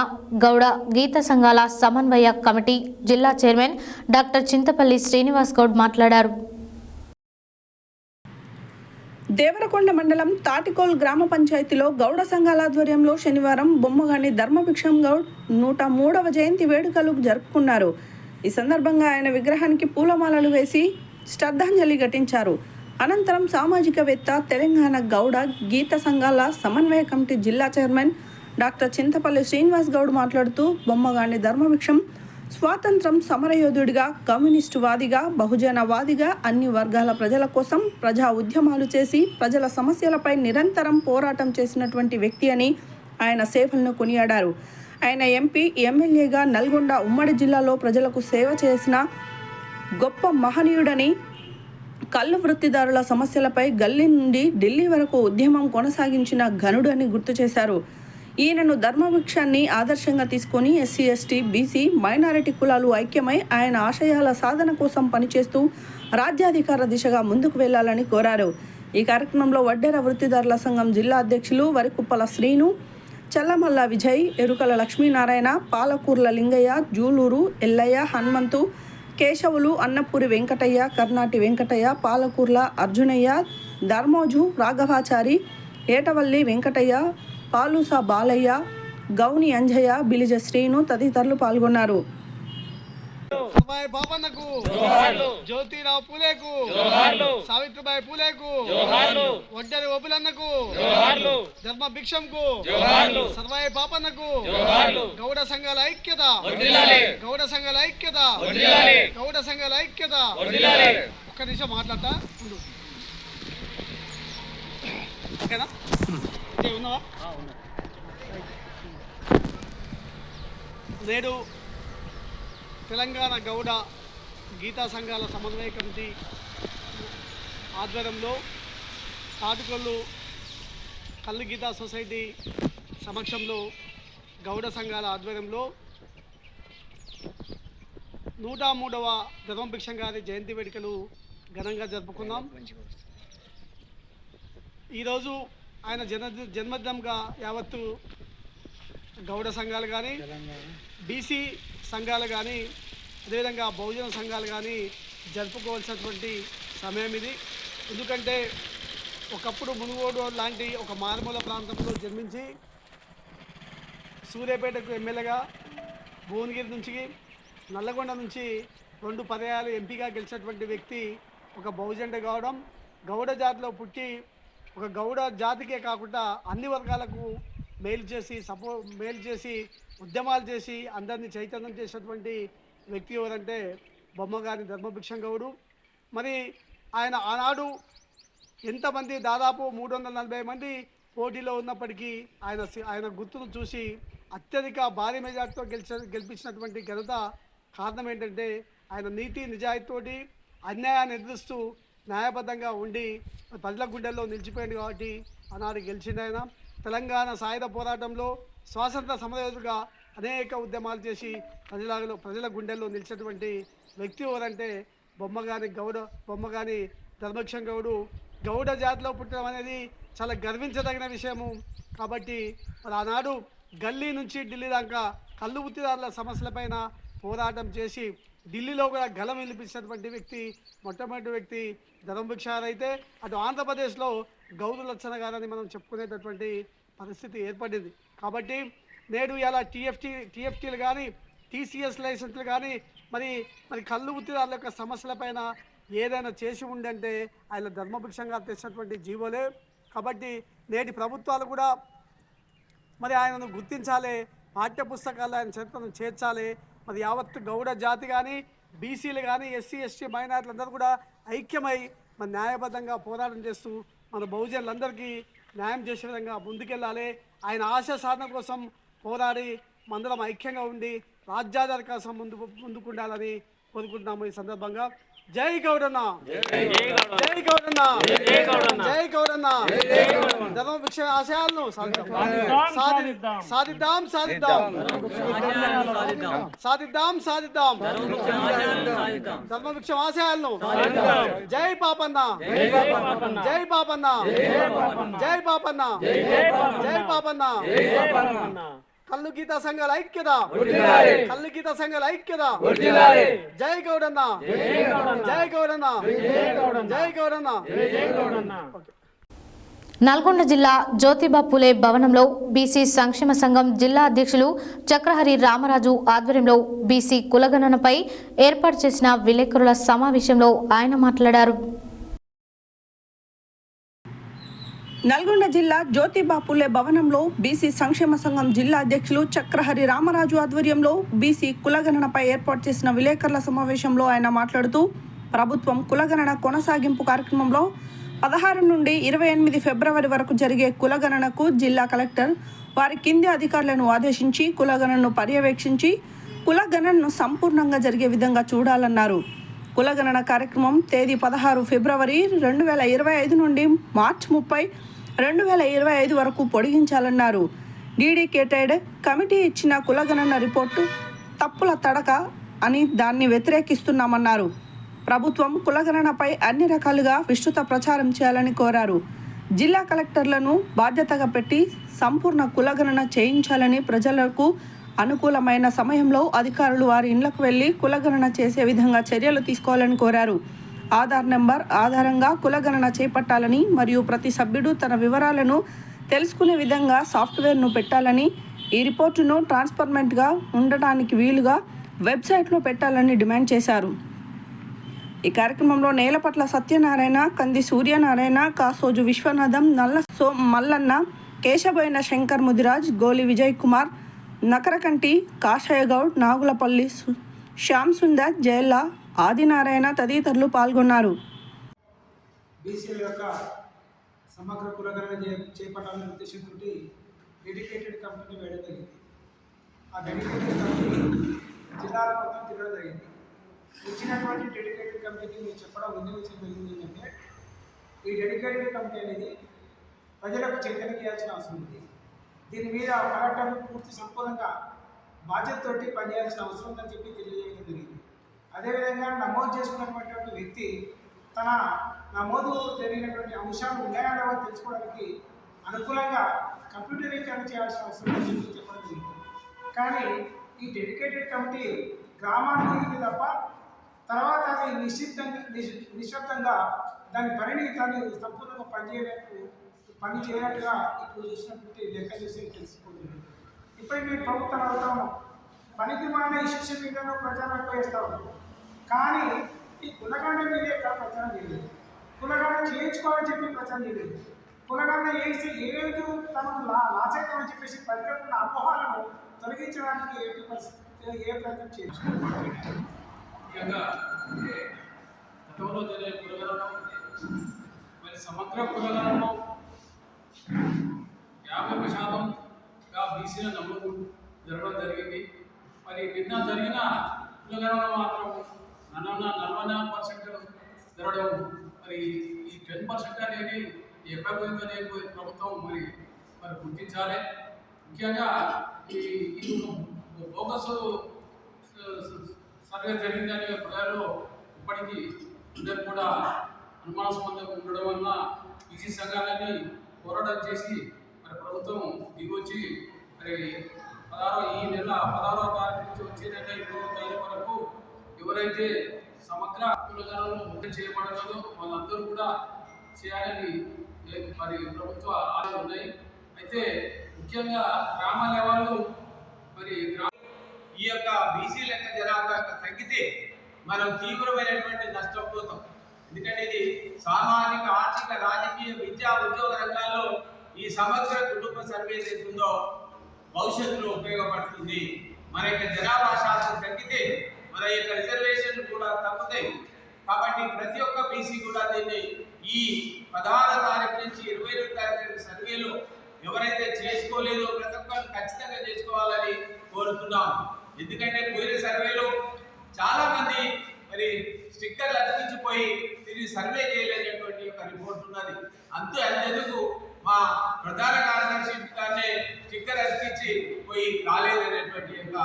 గౌడ గీత సంఘాల సమన్వయ కమిటీ జిల్లా చైర్మన్ డాక్టర్ చింతపల్లి శ్రీనివాస్ గౌడ్ మాట్లాడారు. దేవరకొండ మండలం తాటికోల్ గ్రామ పంచాయతీలో గౌడ సంఘాల ఆధ్వర్యంలో శనివారం బొమ్మగాని ధర్మభిక్షం గౌడ్ 103వ జయంతి వేడుకలు జరుపుకున్నారు. ఈ సందర్భంగా ఆయన విగ్రహానికి పూలమాలలు వేసి శ్రద్ధాంజలి ఘటించారు. అనంతరం సామాజికవేత్త, తెలంగాణ గౌడ గీత సంఘాల సమన్వయ కమిటీ జిల్లా చైర్మన్ డాక్టర్ చింతపల్లి శ్రీనివాస్ గౌడ్ మాట్లాడుతూ బొమ్మగాని ధర్మభిక్షం స్వాతంత్రం సమరయోధుడిగా, కమ్యూనిస్టువాదిగా, బహుజనవాదిగా అన్ని వర్గాల ప్రజల కోసం ప్రజా ఉద్యమాలు చేసి ప్రజల సమస్యలపై నిరంతరం పోరాటం చేసినటువంటి వ్యక్తి అని ఆయన సేవలను కొనియాడారు. ఆయన ఎంపీ, ఎమ్మెల్యేగా నల్గొండ ఉమ్మడి జిల్లాలో ప్రజలకు సేవ చేసిన గొప్ప మహనీయుడని, కళ్ళు వృత్తిదారుల సమస్యలపై గల్లీ నుండి ఢిల్లీ వరకు ఉద్యమం కొనసాగించిన ఘనుడు అని గుర్తు చేశారు. ఈయనను ధర్మవృక్షాన్ని ఆదర్శంగా తీసుకొని ఎస్సీ, ఎస్టీ, బీసీ, మైనారిటీ కులాలు ఐక్యమై ఆయన ఆశయాల సాధన కోసం పనిచేస్తూ రాజ్యాధికార దిశగా ముందుకు వెళ్లాలని కోరారు. ఈ కార్యక్రమంలో వడ్డెర వృత్తిదారుల సంఘం జిల్లా అధ్యక్షులు వరికుప్పల శ్రీను, చల్లమల్ల విజయ్, ఎరుకల లక్ష్మీనారాయణ, పాలకూర్ల లింగయ్య, జూలూరు ఎల్లయ్య, హనుమంతు, కేశవులు, అన్నపూరి వెంకటయ్య, కర్నాటి వెంకటయ్య, పాలకూర్ల అర్జునయ్య, ధర్మోజు, రాఘవాచారి, ఏటవల్లి వెంకటయ్య, పాలుస బాలయ్య, గౌని అంజయ్య, బిలిజ శ్రీను తదితరులు పాల్గొన్నారు. బాపన్నకు, జ్యోతిరావు పూలేకు, సావిత్రిబాయి పూలేకు, వడ్డెరి ఓపులన్నకు, ధర్మ భిక్షంకు, సర్వాయి పాపన్నకు, గౌడ సంఘాల ఐక్యత, గౌడ సంఘాల ఐక్యత, గౌడ సంఘాల ఐక్యత. ఒక్క నిమిషం మాట్లాడతా ఉండు, ఓకేనా? ఉన్నావా? నేడు తెలంగాణ గౌడ గీతా సంఘాల సమన్వయ కమిటీ ఆధ్వర్యంలో తాటుకొల్లు కళ్ళు గీతా సొసైటీ సమక్షంలో గౌడ సంఘాల ఆధ్వర్యంలో 103వ ధర్మభిక్షం గారి జయంతి వేడుకలు ఘనంగా జరుపుకున్నాం. ఈరోజు ఆయన జన్మదినంగా యావత్తు గౌడ సంఘాలు కానీ, బీసీ సంఘాలు కానీ, అదేవిధంగా బహుజన సంఘాలు కానీ జరుపుకోవాల్సినటువంటి సమయం ఇది. ఎందుకంటే ఒకప్పుడు మునుగోడు లాంటి ఒక మారుమూల ప్రాంతంలో జన్మించి సూర్యాపేటకు ఎమ్మెల్యేగా, భువనగిరి నుంచి, నల్లగొండ నుంచి 2 పర్యాయాలు ఎంపీగా గెలిచినటువంటి వ్యక్తి ఒక బహుజనుడు కావడం, గౌడ జాతిలో పుట్టి ఒక గౌడ జాతికే కాకుండా అన్ని వర్గాలకు మేలు చేసి ఉద్యమాలు చేసి అందరినీ చైతన్యం చేసినటువంటి వ్యక్తి ఎవరంటే బొమ్మగారి ధర్మభిక్షం గౌడు. మరి ఆయన ఆనాడు ఎంతమంది, దాదాపు 340 మంది పోటీలో ఉన్నప్పటికీ ఆయన గుర్తును చూసి అత్యధిక భారీ మెజార్టీతో గెలిపించినటువంటి ఘనత కారణం ఏంటంటే ఆయన నీతి నిజాయితీతోటి అన్యాయాన్ని ఎదురుస్తూ న్యాయబద్ధంగా ఉండి ప్రజల గుండెల్లో నిలిచిపోయింది కాబట్టి ఆనాడు గెలిచింది ఆయన. తెలంగాణ సాయుధ పోరాటంలో స్వాతంత్ర సమరయోధుడుగా అనేక ఉద్యమాలు చేసి ప్రజల గుండెల్లో నిలిచినటువంటి వ్యక్తి ఎవరంటే బొమ్మగాని ధర్మభిక్షం గౌడు. గౌడ జాతిలో పుట్టడం అనేది చాలా గర్వించదగిన విషయము. కాబట్టి మరి ఆనాడు గల్లీ నుంచి ఢిల్లీ దాకా కళ్ళు వృత్తిదారుల సమస్యలపైన పోరాటం చేసి ఢిల్లీలో కూడా గలం వినిపించినటువంటి వ్యక్తి, మొట్టమొదటి వ్యక్తి ధర్మభిక్ష అయితే అటు ఆంధ్రప్రదేశ్లో గౌడు లచ్చన గారని మనం చెప్పుకునేటటువంటి పరిస్థితి ఏర్పడింది. కాబట్టి నేడు ఇలా టీఎఫ్టీలు కానీ, టీసీఎస్ లైసెన్స్లు కానీ మరి కళ్ళు వృత్తిదారుల యొక్క సమస్యలపైన ఏదైనా చేసి ఉండంటే ఆయన ధర్మభిక్షంగా తెచ్చినటువంటి జీవోలే. కాబట్టి నేటి ప్రభుత్వాలు కూడా మరి ఆయనను గుర్తించాలి, పాఠ్య పుస్తకాలు ఆయన చరిత్రను చేర్చాలి. మరి యావత్తు గౌడ జాతి కానీ, బీసీలు కానీ, ఎస్సీ ఎస్టీ మైనార్టీలు అందరూ కూడా ఐక్యమై మరి న్యాయబద్ధంగా పోరాటం చేస్తూ మన బహుజనులందరికీ న్యాయం చేసే విధంగా ముందుకెళ్ళాలి. ఆయన ఆశయ సాధన కోసం పోరాడి మందరం ఐక్యంగా ఉండి రాజ్యాధార కోసం ముందుకుండాలని కోరుకుంటున్నాము. ఈ సందర్భంగా జై గౌడన్న, జై గౌడన్న, జై గౌడన్న. ధర్మభిక్ష ఆశయాలను సాధిద్దాం. ధర్మభిక్ష ఆశయాలను జై పాపన్న, జై పాపన్న, జై పాపన్న, జై పాపన్న. కళ్ళు గీతా సంఘాల ఐక్యత, కళ్ళు గీతా సంఘాల ఐక్యత. జై గౌడన్న, జై గౌడన్న, జై గౌడన్న. నల్గొండ జిల్లా జ్యోతిబా పూలే భవనంలో బీసీ సంక్షేమ సంఘం జిల్లా అధ్యక్షులు చక్రహరి రామరాజు ఆధ్వర్యంలో బీసీ కులగణనపై ఏర్పాటు చేసిన విలేకరుల సమావేశంలో ఆయన మాట్లాడారు. నల్గొండ జిల్లా జ్యోతిబాపులే భవనంలో బీసీ సంక్షేమ సంఘం జిల్లా అధ్యక్షులు చక్రహరి రామరాజు ఆధ్వర్యంలో బీసీ కులగణనపై ఏర్పాటు చేసిన విలేకరుల సమావేశంలో ఆయన మాట్లాడుతూ ప్రభుత్వం కులగణన కొనసాగింపు కార్యక్రమంలో 16 నుండి 28 ఫిబ్రవరి వరకు జరిగే కులగణనకు జిల్లా కలెక్టర్ వారి కింది అధికారులను ఆదేశించి కులగణనను పర్యవేక్షించి కులగణనను సంపూర్ణంగా జరిగే విధంగా చూడాలన్నారు. కులగణన కార్యక్రమం తేదీ 16 ఫిబ్రవరి 2025 నుండి మార్చి 30, 2025 వరకు పొడిగించాలన్నారు. డెడికేటెడ్ కమిటీ ఇచ్చిన కులగణన రిపోర్టు తప్పుల తడక అని దాన్ని వ్యతిరేకిస్తున్నామన్నారు. ప్రభుత్వం కులగణనపై అన్ని రకాలుగా విస్తృత ప్రచారం చేయాలని కోరారు. జిల్లా కలెక్టర్లను బాధ్యతగా పెట్టి సంపూర్ణ కులగణన చేయించాలని, ప్రజలకు అనుకూలమైన సమయంలో అధికారులు వారి ఇళ్లకు వెళ్లి కులగణన చేసే విధంగా చర్యలు తీసుకోవాలని కోరారు. ఆధార్ నెంబర్ ఆధారంగా కులగణన చేపట్టాలని మరియు ప్రతి సభ్యుడు తన వివరాలను తెలుసుకునే విధంగా సాఫ్ట్వేర్ను పెట్టాలని, ఈ రిపోర్టును ట్రాన్స్పరెంట్గా ఉండటానికి వీలుగా వెబ్సైట్లో పెట్టాలని డిమాండ్ చేశారు. ఈ కార్యక్రమంలో నేలపట్ల సత్యనారాయణ, కంది సూర్యనారాయణ, కాసోజు విశ్వనాథం, నల్ల మల్లన్న, కేశబోయిన శంకర్ ముదిరాజ్, గోలి విజయ్ కుమార్, నకరకంటి కాషాయ గౌడ్, నాగులపల్లి శ్యామ్ సుందర్, జయల్లా, ఆదినారాయణ తదితరులు పాల్గొన్నారు. బీసీల యొక్క సమగ్ర కులగణన చేపట్టాలనే ఉద్దేశంతో డెడికేటెడ్ కమిటీని వేయడం జరిగింది. ఆ డెడికేటెడ్ కమిటీ జిల్లాల మొత్తం తిరగడం జరిగింది. ఇచ్చినటువంటి డెడికేటెడ్ కమిటీకి మీరు చెప్పడం విన్నవించడం జరిగింది ఏంటంటే, ఈ డెడికేటెడ్ కమిటీ అనేది ప్రజలకు చైతన్యం చేయాల్సిన అవసరం ఉంది. దీని మీద కలెక్టర్లు పూర్తి సంపూర్ణంగా బాధ్యతతోటి పనిచేయాల్సిన అవసరం ఉందని చెప్పి తెలియజేయడం జరిగింది. అదేవిధంగా నమోదు చేసుకున్నటువంటి వ్యక్తి తన నమోదు జరిగినటువంటి అంశాలు ఉన్నాయా లేవో తెలుసుకోవడానికి అనుకూలంగా కంప్యూటరీకరణ చేయాల్సిన అవసరం ఉందని చెప్పడం జరిగింది. కానీ ఈ డెడికేటెడ్ కమిటీ గ్రామానికి వెళ్ళింది తప్ప తర్వాత అది నిశ్శబ్దంగా దాని పనిని దాన్ని సంపూర్ణంగా పని చేయనట్టుగా ఇప్పుడు చూసినటువంటి లెక్క చూసి తెలిసిపోతుంది. ఇప్పటికి మేము ప్రభుత్వం అవుతాము పనికి మానే ఇష్యూస్ మీద ప్రచారం ఎక్కువ చేస్తూ ఉంటాం. కానీ ఈ కులగణన మీద ఎక్కడ ప్రచారం చేయలేదు. కులగణన చేయించుకోవాలని చెప్పి ప్రచారం చేయలేదు. కులగణన చేసి ఏవేది తనకు లాచైతం అని చెప్పేసి ప్రజలకు అపోహాలను తొలగించడానికి ఏ ప్రయత్నం చేయొచ్చు. ముఖ్యంగా గతంలో జరిగే కులగణన మరి సమగ్ర కులగణనలో 50% బీసీల నమోదు జరగడం జరిగింది. మరి నిన్న జరిగిన కులగణన మాత్రం 44% జరగడం, మరి ఈ 10% అనేది ఎక్కడ పోయిందనే ప్రభుత్వం మరి గుర్తించాలి. ముఖ్యంగా ఈ బోగస్ సర్వే జరిగిందనే ప్రజల్లో ఇప్పటికీ అందరూ కూడా అనుమానాస్పదంగా ఉండడం వల్ల బీసీ సంఘాలని పోరాటం చేసి మరి ప్రభుత్వం దిగొచ్చి మరి ఈ నెల 16వ తారీఖు నుంచి వచ్చే నెల 20వ తారీఖు వరకు ఎవరైతే సమగ్ర కులగణనలో చేయబడలేదో వాళ్ళందరూ కూడా చేయాలని మరి ప్రభుత్వ ఆలోచనలు ఉన్నాయి. అయితే ముఖ్యంగా గ్రామ లెవెల్లో మరి ఈ యొక్క బీసీ లెక్క జనాభా తగ్గితే మనం తీవ్రమైనటువంటి నష్టం పోతాం. ఎందుకంటే ఇది సామాజిక, ఆర్థిక, రాజకీయ, విద్యా, ఉద్యోగ రంగాల్లో ఈ సమగ్ర కుటుంబ సర్వే ఏదైతుందో భవిష్యత్తులో ఉపయోగపడుతుంది. మన యొక్క జనాభా శాతం తగ్గితే మన యొక్క రిజర్వేషన్లు కూడా తగ్గుతాయి. కాబట్టి ప్రతి ఒక్క బీసీ కూడా దీన్ని ఈ 16వ తారీఖు నుంచి 22వ తారీఖు సర్వేలో ఎవరైతే చేసుకోలేదో ప్రతి ఒక్కరు ఖచ్చితంగా చేసుకోవాలని కోరుతున్నాం. ఎందుకంటే పోయిన సర్వేలో చాలా మంది మరి స్టిక్కర్లు అతికించిపోయి తిరిగి సర్వే చేయలేనటువంటి ఒక రిపోర్ట్ ఉన్నది. అంతెందుకు మా ప్రధాన కార్యదర్శి గారినే స్టిక్కర్ అతికించి పోయి రాలేదనేటువంటి యొక్క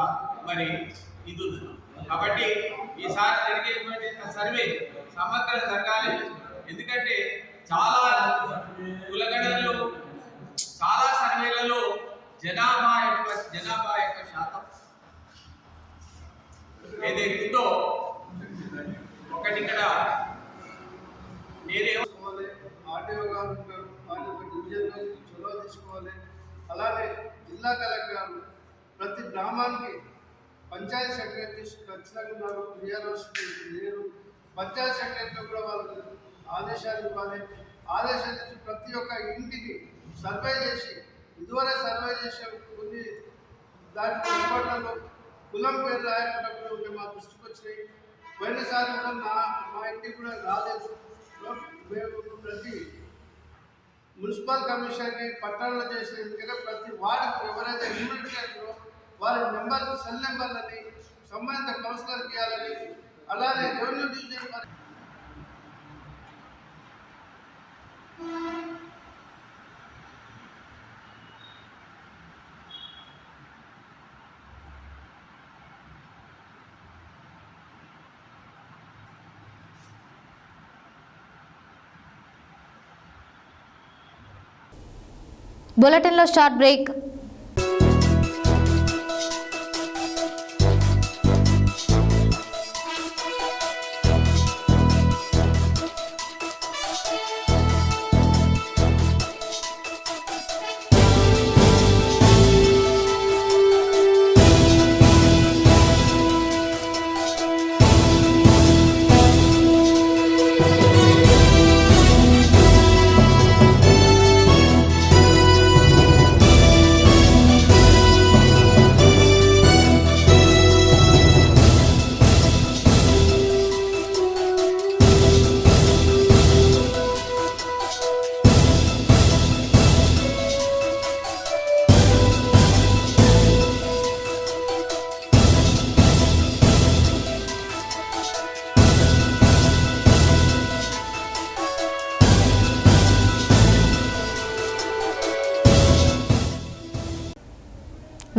మరి ఇది ఉన్నది. కాబట్టి ఈసారి జరిగేటువంటి సర్వే సమగ్ర జరగాలి. ఎందుకంటే చాలా కులగణనలు, చాలా సర్వేలలో జనాభా యొక్క శాతం ఏదైతుందో ఒకటి ఇక్కడ నేనేమోవాలి, ఆర్టీఓ గారు ఉంటారు, వాళ్ళు ఒక డివిజన్లో చొరవ తీసుకోవాలి. అలానే జిల్లా కలెక్టర్ గారు ప్రతి గ్రామానికి పంచాయత్ సెక్రటరీస్ ఖచ్చితంగా ఉన్నారు, విఆర్ఓస్ లేరు. పంచాయత్ సెక్రటరీలో కూడా వాళ్ళకి ఆదేశాలు ఇవ్వాలి. ఆదేశాలు ఇచ్చి ప్రతి ఒక్క ఇంటికి సర్వే చేసి ఇదివరే సర్వే చేసే కొన్ని దాని రిపోర్ట్లలో కులం పేరు రాయకుండా మా దృష్టికి వచ్చినాయి. పోయినసారి కూడా మా ఇంటికి కూడా రాలేదు. మేము ప్రతి మున్సిపల్ కమిషన్ని పట్టణంలో చేసిన ఎందుకంటే ప్రతి వార్డుకు ఎవరైతే ఇమ్యూనిటీ అవుతారో వారి నెంబర్ సెల్ నెంబర్లని సంబంధిత కౌన్సిలర్కి ఇవ్వాలని, అలానే రెవెన్యూ డివిజన్ బులెటిన్లో short break.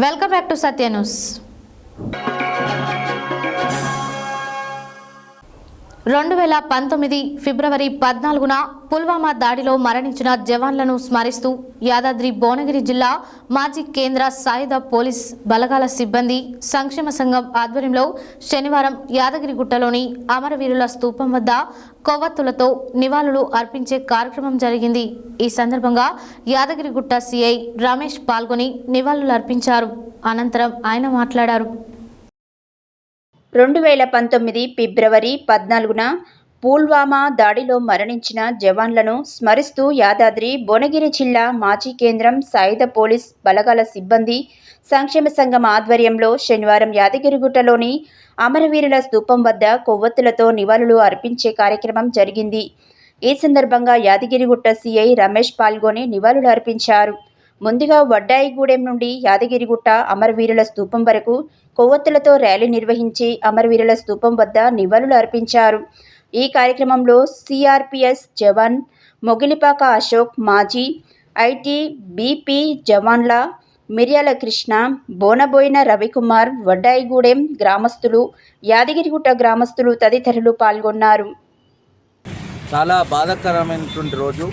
Welcome back to Satya news. 2019 ఫిబ్రవరి 14న పుల్వామా దాడిలో మరణించిన జవాన్లను స్మరిస్తూ యాదాద్రి భువనగిరి జిల్లా మాజీ కేంద్ర సాయుధ పోలీస్ బలగాల సిబ్బంది సంక్షేమ సంఘం ఆధ్వర్యంలో శనివారం యాదగిరిగుట్టలోని అమరవీరుల స్తూపం వద్ద కొవ్వొత్తులతో నివాళులు అర్పించే కార్యక్రమం జరిగింది. ఈ సందర్భంగా యాదగిరిగుట్ట సిఐ రమేష్ పాల్గొని నివాళులు అర్పించారు. అనంతరం ఆయన మాట్లాడారు. 2019 ఫిబ్రవరి 14న పుల్వామా దాడిలో మరణించిన జవాన్లను స్మరిస్తూ యాదాద్రి భువనగిరి జిల్లా మాజీ కేంద్రం సాయుధ పోలీస్ బలగాల సిబ్బంది సంక్షేమ సంఘం ఆధ్వర్యంలో శనివారం యాదగిరిగుట్టలోని అమరవీరుల స్తూపం వద్ద కొవ్వొత్తులతో నివాళులు అర్పించే కార్యక్రమం జరిగింది. ఈ సందర్భంగా యాదగిరిగుట్ట సిఐ రమేష్ పాల్గొని నివాళులు అర్పించారు. ముందుగా వడ్డాయిగూడెం నుండి యాదగిరిగుట్ట అమరవీరుల స్తూపం వరకు కొవ్వొత్తులతో ర్యాలీ నిర్వహించి అమరవీరుల స్తూపం వద్ద నివాళులు అర్పించారు. ఈ కార్యక్రమంలో సిఆర్పిఎస్ జవాన్ మొగిలిపాక అశోక్, మాజీ ఐటీబీపీ జవాన్ల మిర్యాల కృష్ణ, బోనబోయిన రవికుమార్, వడ్డాయిగూడెం గ్రామస్తులు, యాదగిరిగుట్ట గ్రామస్తులు తదితరులు పాల్గొన్నారు. చాలా బాధాకరమైనటువంటి రోజు.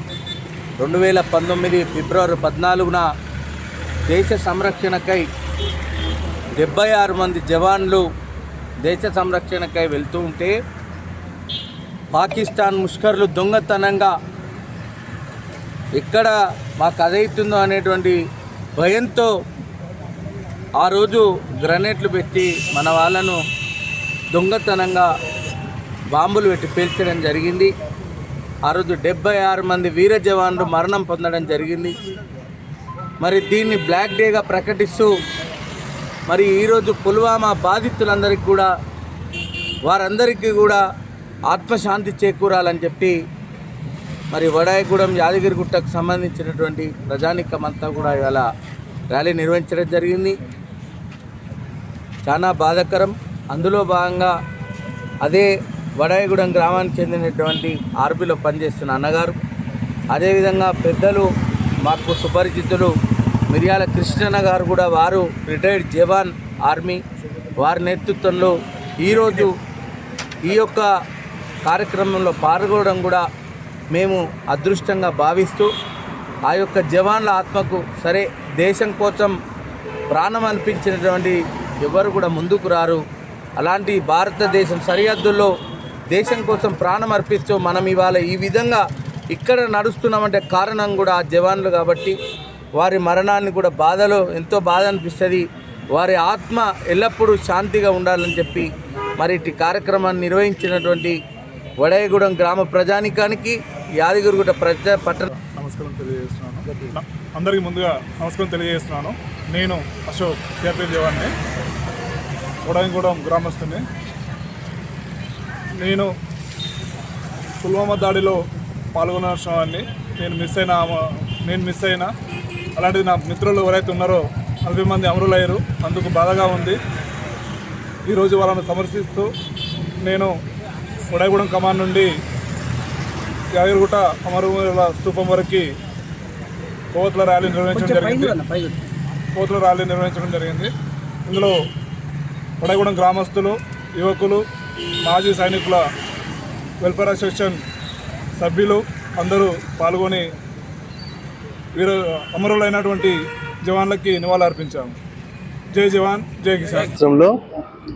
2019 ఫిబ్రవరి 14న దేశ సంరక్షణకై 76 మంది జవాన్లు దేశ సంరక్షణకై వెళ్తూ ఉంటే పాకిస్తాన్ ముష్కర్లు దొంగతనంగా ఎక్కడ మాకు అదవుతుందో అనేటువంటి భయంతో ఆ రోజు గ్రనేట్లు పెట్టి మన వాళ్ళను దొంగతనంగా బాంబులు పెట్టి పేల్చడం జరిగింది. ఆ రోజు 76 మంది వీర జవాన్లు మరణం పొందడం జరిగింది. మరి దీన్ని బ్లాక్ డేగా ప్రకటిస్తూ మరి ఈరోజు పుల్వామా బాధితులందరికీ కూడా వారందరికీ కూడా ఆత్మశాంతి చేకూరాలని చెప్పి మరి వడాయిగూడెం యాదగిరిగుట్టకు సంబంధించినటువంటి ప్రజానికమంతా కూడా ఇవాళ ర్యాలీ నిర్వహించడం జరిగింది. చాలా బాధాకరం. అందులో భాగంగా అదే వడాయిగూడెం గ్రామానికి చెందినటువంటి ఆర్పీలో పనిచేస్తున్న అన్నగారు, అదేవిధంగా పెద్దలు మాకు సుపరిచితులు మిర్యాల కృష్ణన్న గారు కూడా, వారు రిటైర్డ్ జవాన్ ఆర్మీ, వారి నేతృత్వంలో ఈరోజు ఈ యొక్క కార్యక్రమంలో పాల్గొనడం కూడా మేము అదృష్టంగా భావిస్తూ ఆ యొక్క జవాన్ల ఆత్మకు సరే దేశం కోసం ప్రాణం అనిపించినటువంటి ఎవరు కూడా ముందుకు రారు. అలాంటి భారతదేశం సరిహద్దుల్లో దేశం కోసం ప్రాణం అర్పిస్తూ మనం ఇవాళ ఈ విధంగా ఇక్కడ నడుస్తున్నామంటే కారణం కూడా ఆ జవాన్లు కాబట్టి వారి మరణాన్ని కూడా బాధలో ఎంతో బాధ అనిపిస్తుంది. వారి ఆత్మ ఎల్లప్పుడూ శాంతిగా ఉండాలని చెప్పి మరి ఇటు కార్యక్రమాన్ని నిర్వహించినటువంటి వడాయిగూడెం గ్రామ ప్రజానికానికి యాదగిరిగుట్ట పట్టణ నమస్కారం తెలియజేస్తున్నాను. అందరికీ ముందుగా నమస్కారం తెలియజేస్తున్నాను. నేను అశోక్, సిఆర్పీఎఫ్ జవాన్ని, ఉడాయంగూడెం గ్రామస్తుని. నేను పుల్వామా దాడిలో పాల్గొనవాన్ని నేను మిస్ అయినా అలాంటిది నా మిత్రులు ఎవరైతే ఉన్నారో 40 మంది అమరులయ్యారు. అందుకు బాధగా ఉంది. ఈరోజు వాళ్ళను సమర్శిస్తూ నేను ఉడాయగూడెం కమాండ్ నుండి యాదగిరిగుట్ట అమరవీరుల స్తూపం వరకు కోవత్తుల ర్యాలీ నిర్వహించడం జరిగింది. ఇందులో ఉడాయగూడెం గ్రామస్తులు, యువకులు, మాజీ సైనికుల వెల్ఫేర్ అసోసియేషన్ సభ్యులు అందరూ పాల్గొని అమరులైనటువంటి జవాన్లకి నివాళులర్పించాము. జై జవాన్, జై కిసాన్. రాష్ట్రంలో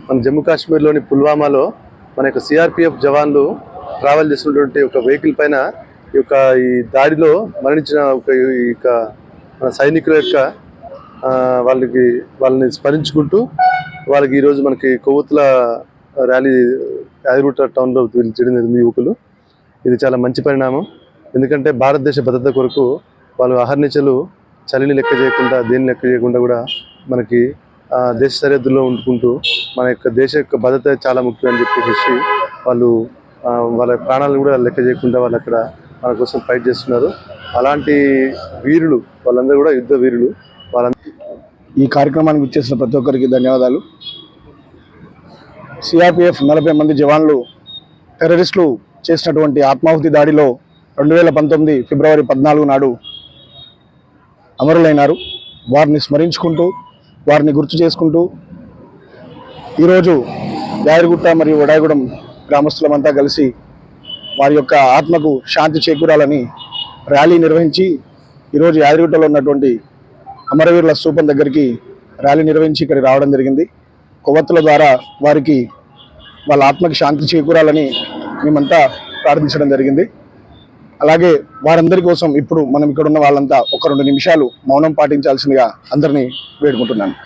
మన జమ్మూ కాశ్మీర్లోని పుల్వామాలో మన యొక్క సిఆర్పిఎఫ్ జవాన్లు ట్రావెల్ చేస్తున్నటువంటి ఒక వెహికల్ పైన ఈ దాడిలో మరణించిన మన సైనికుల యొక్క వాళ్ళని స్మరించుకుంటూ వాళ్ళకి ఈరోజు మనకి కొవ్వొత్తుల ర్యాలీ యాదగిరిగుట్ట టౌన్లో చేయడం జరిగింది యువకులు. ఇది చాలా మంచి పరిణామం. ఎందుకంటే భారతదేశ భద్రత కొరకు వాళ్ళు అహర్నిశలు చలిని లెక్క చేయకుండా, దేన్ని లెక్క చేయకుండా కూడా మనకి దేశ సరిహద్దుల్లో ఉండుకుంటూ మన యొక్క దేశ యొక్క భద్రత చాలా ముఖ్యం అని చెప్పేసి వాళ్ళు వాళ్ళ ప్రాణాలను కూడా లెక్క చేయకుండా వాళ్ళు అక్కడ మన కోసం ఫైట్ చేస్తున్నారు. అలాంటి వీరులు వాళ్ళందరూ కూడా యుద్ధ వీరులు. ఈ కార్యక్రమానికి ఇచ్చేసిన ప్రతి ఒక్కరికి ధన్యవాదాలు. సిఆర్పిఎఫ్ 40 మంది జవాన్లు టెర్రరిస్టులు చేసినటువంటి ఆత్మాహుతి దాడిలో 2019 ఫిబ్రవరి 14 నాడు అమరులైనారు. వారిని స్మరించుకుంటూ, వారిని గుర్తు చేసుకుంటూ ఈరోజు యాదగిరిగుట్ట మరియు ఉడాయగూడెం గ్రామస్తులమంతా కలిసి వారి యొక్క ఆత్మకు శాంతి చేకూరాలని ర్యాలీ నిర్వహించి ఈరోజు యాదగిరిగుట్టలో ఉన్నటువంటి అమరవీరుల స్తూపం దగ్గరికి ర్యాలీ నిర్వహించి ఇక్కడ రావడం జరిగింది. కొవ్వొత్తుల ద్వారా వారికి వాళ్ళ ఆత్మకి శాంతి చేకూరాలని మేమంతా ప్రార్థించడం జరిగింది. అలాగే వారందరి కోసం ఇప్పుడు మనం ఇక్కడ ఉన్న వాళ్ళంతా ఒక 2 నిమిషాలు మౌనం పాటించాల్సిందిగా అందరినీ వేడుకుంటున్నాను.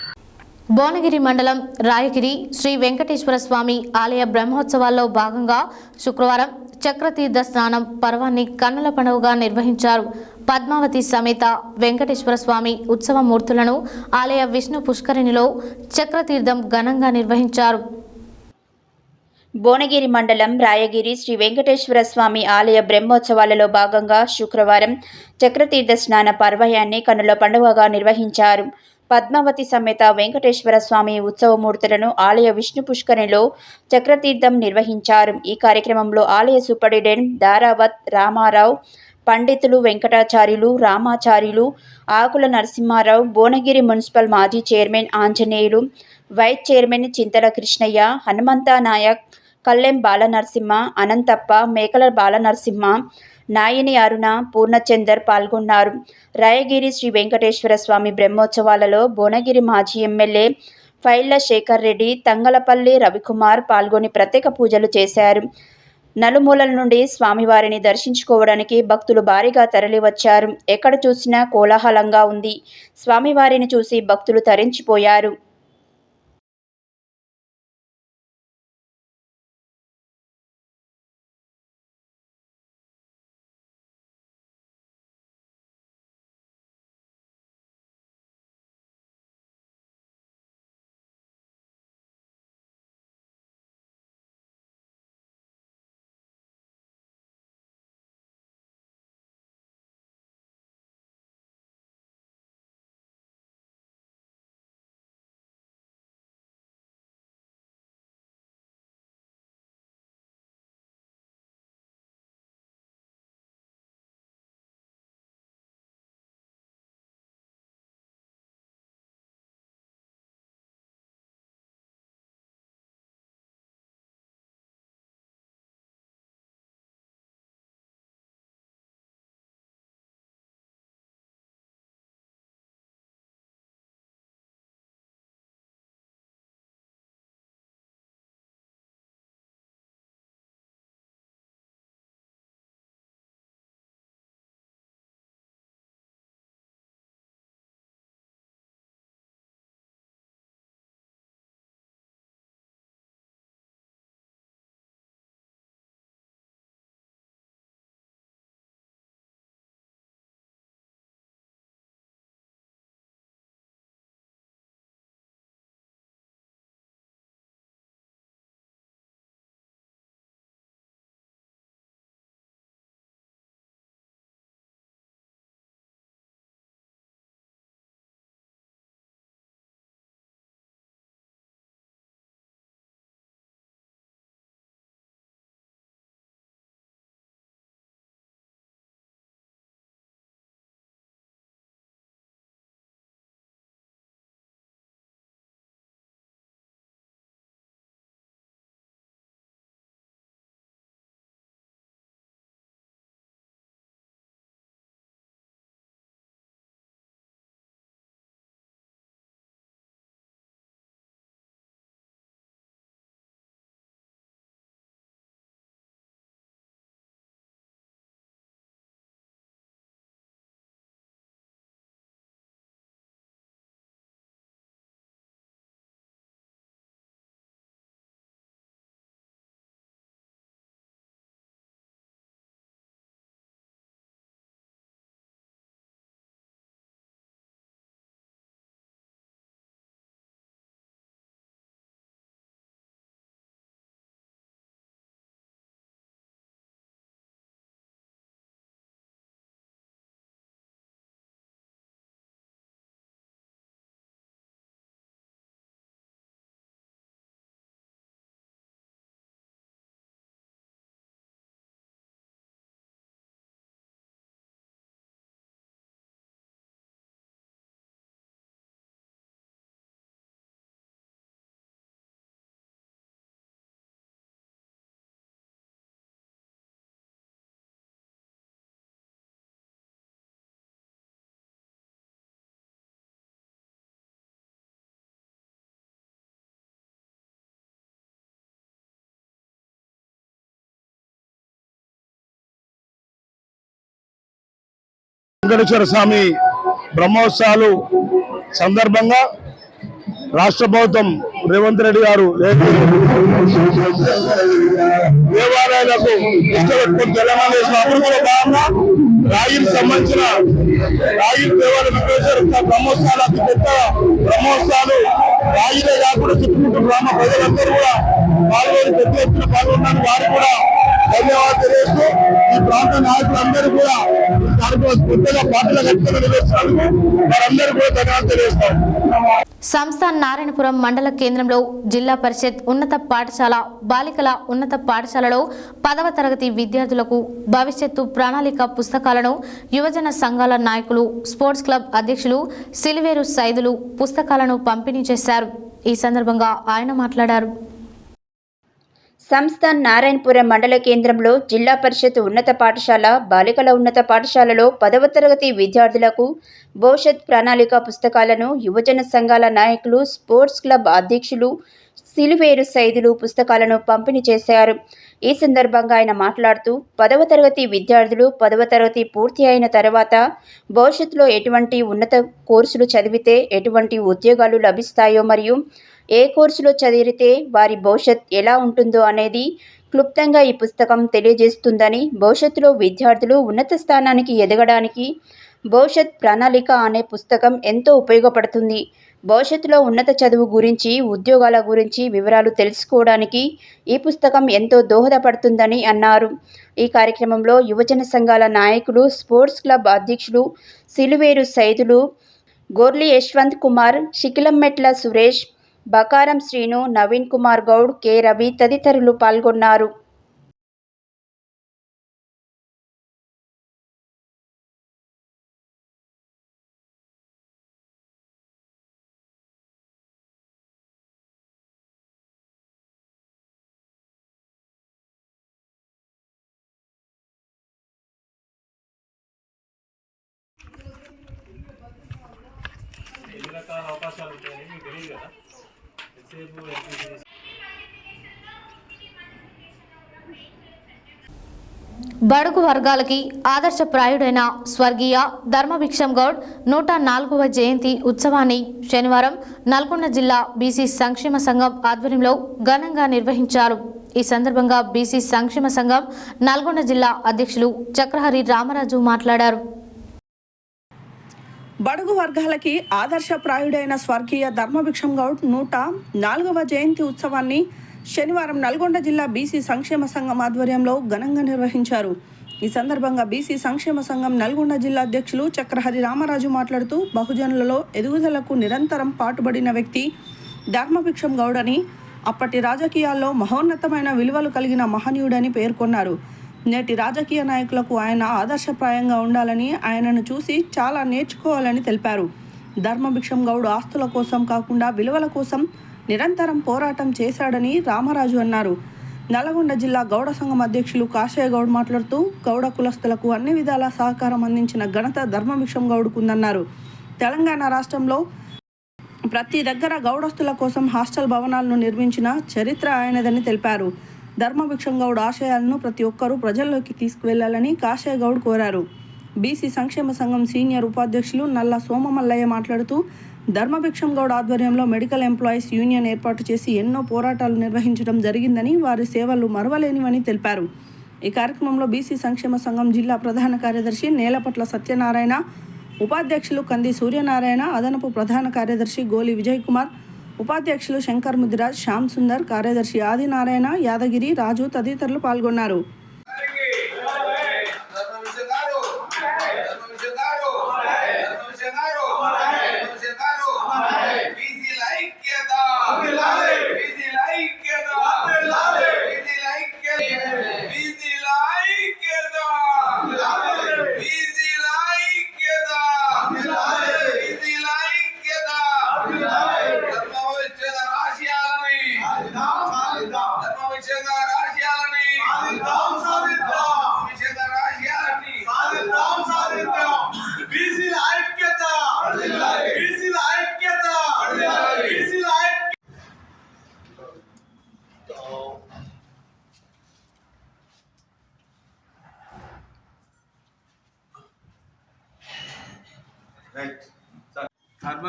భువనగిరి మండలం రాయగిరి శ్రీ వెంకటేశ్వర స్వామి ఆలయ బ్రహ్మోత్సవాల్లో భాగంగా శుక్రవారం చక్రతీర్థ స్నానం పర్వాన్ని కన్నుల పండుగగా నిర్వహించారు. పద్మావతి సమేత వెంకటేశ్వర స్వామి ఉత్సవ మూర్తులను ఆలయ విష్ణు పుష్కరిణిలో చక్రతీర్థం ఘనంగా నిర్వహించారు. భువనగిరి మండలం రాయగిరి శ్రీ వెంకటేశ్వర స్వామి ఆలయ బ్రహ్మోత్సవాలలో భాగంగా శుక్రవారం చక్రతీర్థ స్నాన పర్వయాన్ని కన్నుల పండుగగా నిర్వహించారు. పద్మావతి సమేత వెంకటేశ్వర స్వామి ఉత్సవమూర్తులను ఆలయ విష్ణు పుష్కరిణిలో చక్రతీర్థం నిర్వహించారు. ఈ కార్యక్రమంలో ఆలయ సూపరింటెండెంట్ దారావత్ రామారావు, పండితులు వెంకటాచార్యులు, రామాచార్యులు, ఆకుల నరసింహారావు, భువనగిరి మున్సిపల్ మాజీ చైర్మన్ ఆంజనేయులు, వైస్ చైర్మన్ చింతల కృష్ణయ్య, హనుమంత నాయక్, కల్లెం బాలనరసింహ, అనంతప్ప, మేకల బాలనరసింహ, నాయని అరుణ, పూర్ణచందర్ పాల్గొన్నారు. రాయగిరి శ్రీ వెంకటేశ్వర స్వామి బ్రహ్మోత్సవాలలో భువనగిరి మాజీ ఎమ్మెల్యే ఫైళ్ల శేఖర్ రెడ్డి, తంగలపల్లి రవికుమార్ పాల్గొని ప్రత్యేక పూజలు చేశారు. నలుమూలల నుండి స్వామివారిని దర్శించుకోవడానికి భక్తులు భారీగా తరలివచ్చారు. ఎక్కడ చూసినా కోలాహలంగా ఉంది. స్వామివారిని చూసి భక్తులు తరించిపోయారు. వెంకటేశ్వర స్వామి బ్రహ్మోత్సవాలు సందర్భంగా రాష్ట్ర ప్రభుత్వం రేవంత్ రెడ్డి గారు దేవాలయాలకు ఇష్టపెట్టుకుని తెలంగాణ అభివృద్ధిలో భాగంగా రాగికి సంబంధించిన రాగిరి దేవాలయ వెంకటేశ్వర బ్రహ్మోత్సవాలు అతి పెద్ద బ్రహ్మోత్సవాలు రాగిరే కాకుండా చుట్టుముట్టు గ్రామ ప్రజలందరూ కూడా పాల్గొని పెద్ద ఎత్తున పాల్గొన్నారు. వారికి కూడా ధన్యవాదాలు తెలియజేస్తూ ఈ ప్రాంత నాయకులందరూ కూడా కొత్తగా పార్టీల కట్టుకుని నిర్వహిస్తున్నందుకు వారందరూ కూడా ధన్యవాదాలు తెలియజేస్తాం. సంస్థ నారాయణపురం మండల కేంద్రంలో జిల్లా పరిషత్ ఉన్నత పాఠశాల బాలికల ఉన్నత పాఠశాలలో 10వ తరగతి విద్యార్థులకు భవిష్యత్తు ప్రణాళిక పుస్తకాలను యువజన సంఘాల నాయకులు స్పోర్ట్స్ క్లబ్ అధ్యక్షులు సిలివేరు సైదులు పుస్తకాలను పంపిణీ చేశారు. ఈ సందర్భంగా ఆయన మాట్లాడారు. సంస్థ నారాయణపురం మండల కేంద్రంలో జిల్లా పరిషత్ ఉన్నత పాఠశాల బాలికల ఉన్నత పాఠశాలలో 10వ తరగతి విద్యార్థులకు భవిష్యత్ ప్రణాళిక పుస్తకాలను యువజన సంఘాల నాయకులు స్పోర్ట్స్ క్లబ్ అధ్యక్షులు సిలివేరు సైదులు పుస్తకాలను పంపిణీ చేశారు. ఈ సందర్భంగా ఆయన మాట్లాడుతూ 10వ తరగతి విద్యార్థులు 10వ తరగతి పూర్తి అయిన తర్వాత భవిష్యత్తులో ఎటువంటి ఉన్నత కోర్సులు చదివితే ఎటువంటి ఉద్యోగాలు లభిస్తాయో మరియు ఏ కోర్సులో చదివితే వారి భవిష్యత్ ఎలా ఉంటుందో అనేది క్లుప్తంగా ఈ పుస్తకం తెలియజేస్తుందని, భవిష్యత్తులో విద్యార్థులు ఉన్నత స్థానానికి ఎదగడానికి భవిష్యత్ ప్రణాళిక అనే పుస్తకం ఎంతో ఉపయోగపడుతుంది. భవిష్యత్తులో ఉన్నత చదువు గురించి, ఉద్యోగాల గురించి వివరాలు తెలుసుకోవడానికి ఈ పుస్తకం ఎంతో దోహదపడుతుందని అన్నారు. ఈ కార్యక్రమంలో యువజన సంఘాల నాయకులు స్పోర్ట్స్ క్లబ్ అధ్యక్షులు సిలివేరు సైదులు, గోర్లి యశ్వంత్ కుమార్, శిఖిలంమెట్ల సురేష్, బకారం శ్రీను, నవీన్ కుమార్ గౌడ్, కె రవి తదితరులు పాల్గొన్నారు. బడుగు వర్గాలకి ఆదర్శప్రాయుడైన స్వర్గీయ ధర్మభిక్షం గౌడ్ 104వ జయంతి ఉత్సవాన్ని శనివారం నల్గొండ జిల్లా బీసీ సంక్షేమ సంఘం ఆధ్వర్యంలో ఘనంగా నిర్వహించారు. ఈ సందర్భంగా బీసీ సంక్షేమ సంఘం నల్గొండ జిల్లా అధ్యక్షులు చక్రహరి రామరాజు మాట్లాడారు. బడుగు వర్గాలకి ఆదర్శప్రాయుడైన స్వర్గీయ ధర్మభిక్షం గౌడ్ 104వ జయంతి ఉత్సవాన్ని శనివారం నల్గొండ జిల్లా బీసీ సంక్షేమ సంఘం ఆధ్వర్యంలో ఘనంగా నిర్వహించారు. ఈ సందర్భంగా బీసీ సంక్షేమ సంఘం నల్గొండ జిల్లా అధ్యక్షులు చక్రహరి రామరాజు మాట్లాడుతూ బహుజనులలో ఎదుగుదలకు నిరంతరం పాటుపడిన వ్యక్తి ధర్మభిక్షం గౌడ్ అని, అప్పటి రాజకీయాల్లో మహోన్నతమైన విలువలు కలిగిన మహనీయుడని పేర్కొన్నారు. నేటి రాజకీయ నాయకులకు ఆయన ఆదర్శప్రాయంగా ఉండాలని, ఆయనను చూసి చాలా నేర్చుకోవాలని తెలిపారు. ధర్మభిక్షం గౌడ్ ఆస్తుల కోసం కాకుండా విలువల కోసం నిరంతరం పోరాటం చేశాడని రామరాజు అన్నారు. నల్గొండ జిల్లా గౌడ సంఘం అధ్యక్షులు కాశయ్య గౌడ్ మాట్లాడుతూ గౌడ కులస్తులకు అన్ని విధాల సహకారం అందించిన ఘనత ధర్మభిక్షం గౌడ్కుందన్నారు. తెలంగాణ రాష్ట్రంలో ప్రతి దగ్గర గౌడస్తుల కోసం హాస్టల్ భవనాలను నిర్మించిన చరిత్ర ఆయనదని తెలిపారు. ధర్మభిక్షం గౌడ్ ఆశయాలను ప్రతి ఒక్కరూ ప్రజల్లోకి తీసుకువెళ్లాలని కాశయ్య గౌడ్ కోరారు. బీసీ సంక్షేమ సంఘం సీనియర్ ఉపాధ్యక్షులు నల్ల సోమమల్లయ్య మాట్లాడుతూ ధర్మభిక్షం గౌడ్ ఆధ్వర్యంలో మెడికల్ ఎంప్లాయీస్ యూనియన్ ఏర్పాటు చేసి ఎన్నో పోరాటాలు నిర్వహించడం జరిగిందని, వారి సేవలు మరువలేనివని తెలిపారు. ఈ కార్యక్రమంలో బీసీ సంక్షేమ సంఘం జిల్లా ప్రధాన కార్యదర్శి నేలపట్ల సత్యనారాయణ, ఉపాధ్యక్షులు కంది సూర్యనారాయణ, అదనపు ప్రధాన కార్యదర్శి గోలి విజయ్ కుమార్, ఉపాధ్యక్షులు శంకర్ ముదిరాజ్, శ్యామ్ సుందర్, కార్యదర్శి ఆదినారాయణ, యాదగిరి, రాజు తదితరులు పాల్గొన్నారు.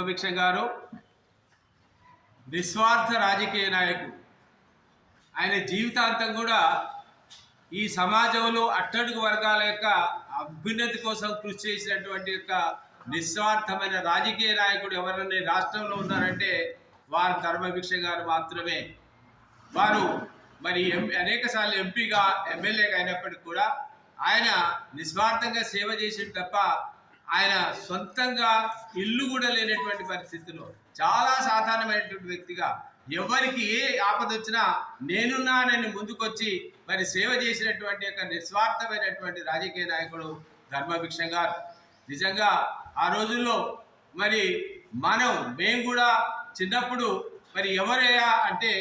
ధర్మభిక్షం గారు నిస్వార్థ రాజకీయ నాయకుడు. ఆయన జీవితాంతం కూడా ఈ సమాజంలో అట్టడుగు వర్గాల యొక్క అభ్యున్నతి కోసం కృషి చేసినటువంటి యొక్క నిస్వార్థమైన రాజకీయ నాయకుడు ఎవరైనా రాష్ట్రంలో ఉన్నారంటే వారు ధర్మభిక్ష గారు మాత్రమే. వారు మరి అనేక సార్లు ఎంపీగా ఎమ్మెల్యేగా అయినప్పటికీ కూడా ఆయన నిస్వార్థంగా సేవ చేసిన తప్ప ఆయన సొంతంగా ఇల్లు కూడా లేనటువంటి పరిస్థితుల్లో చాలా సాధారణమైనటువంటి వ్యక్తిగా ఎవరికి ఏ ఆపద వచ్చినా నేనున్నానని ముందుకొచ్చి మరి సేవ చేసినటువంటి యొక్క నిస్వార్థమైనటువంటి రాజకీయ నాయకుడు ధర్మభిక్షం గారు. నిజంగా ఆ రోజుల్లో మరి మేము కూడా చిన్నప్పుడు మరి ఎవరయ్యా అంటే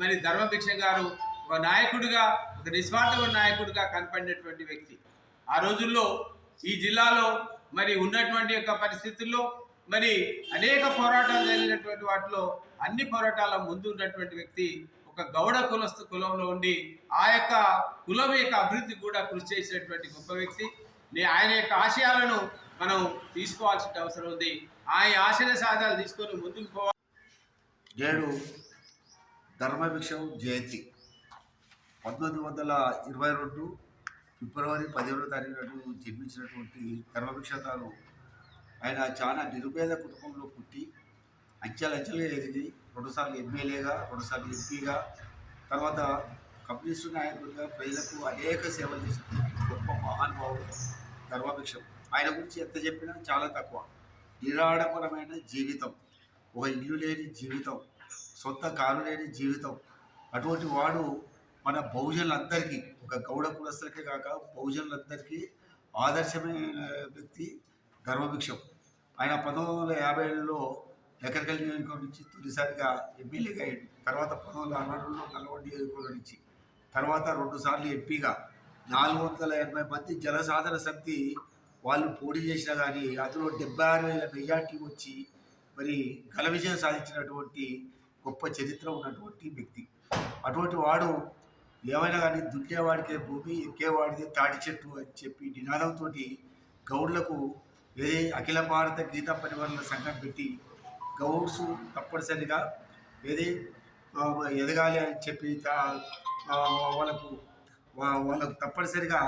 మరి ధర్మభిక్షం గారు ఒక నాయకుడిగా, ఒక నిస్వార్థమైన నాయకుడిగా కనపడినటువంటి వ్యక్తి. ఆ రోజుల్లో ఈ జిల్లాలో మరి ఉన్నటువంటి యొక్క పరిస్థితుల్లో మరి అనేక పోరాటాలు జరిగినటువంటి వాటిలో అన్ని పోరాటాల ముందు ఉన్నటువంటి వ్యక్తి. ఒక గౌడ కులంలో ఉండి ఆ యొక్క కులం యొక్క అభివృద్ధి కూడా కృషి చేసినటువంటి గొప్ప వ్యక్తి. ఆయన యొక్క ఆశయాలను మనం తీసుకోవాల్సిన అవసరం ఉంది. ఆయన ఆశయ సాధనలు తీసుకొని ముందుకు పోవాలి. నేడు ధర్మభిక్షం జయంతి 1922 ఫిబ్రవరి 15వ తారీఖు నాడు జన్మించినటువంటి ధర్మభిక్ష గారు ఆయన చాలా నిరుపేద కుటుంబంలో పుట్టి అంచెలంచెలుగా ఎదిగి 2 సార్లు ఎమ్మెల్యేగా, 2 సార్లు ఎంపీగా, తర్వాత కమ్యూనిస్టు నాయకుడిగా ప్రజలకు అనేక సేవలు చేసిన గొప్ప మహానుభావుడు ధర్మభిక్షం. ఆయన గురించి ఎంత చెప్పినా చాలా తక్కువ. నిరాడంబరమైన జీవితం, ఒక ఇల్లు లేని జీవితం, సొంత కారు లేని జీవితం. అటువంటి వాడు మన బహుజనులందరికీ, ఒక గౌడ కులస్తులకే కాక బహుజనులందరికీ ఆదర్శమైన వ్యక్తి ధర్మభిక్షం. ఆయన 1957లో ఎకరకల్ నియోజకవర్గం నుంచి తొలిసారిగా ఎమ్మెల్యేగా అయ్యాడు. తర్వాత 1962లో నల్గొండ నియోజకవర్గం నుంచి, తర్వాత 2 సార్లు ఎంపీగా 480 మంది జనసాధన సమితి వాళ్ళు పోటీ చేసినా కానీ అందులో 76,000 మెజార్టీ వచ్చి మరి ఘన విజయం సాధించినటువంటి గొప్ప చరిత్ర ఉన్నటువంటి వ్యక్తి. అటువంటి వాడు ఏమైనా కానీ దున్నేవాడికే భూమి, ఎక్కేవాడిదే తాటి చెట్టు అని చెప్పి నినాదంతో గౌడ్లకు అఖిల భారత గీతా పరివర్తన సంఘం పెట్టి గౌడ్స్ తప్పనిసరిగా ఎదగాలి అని చెప్పి వాళ్ళకు తప్పనిసరిగా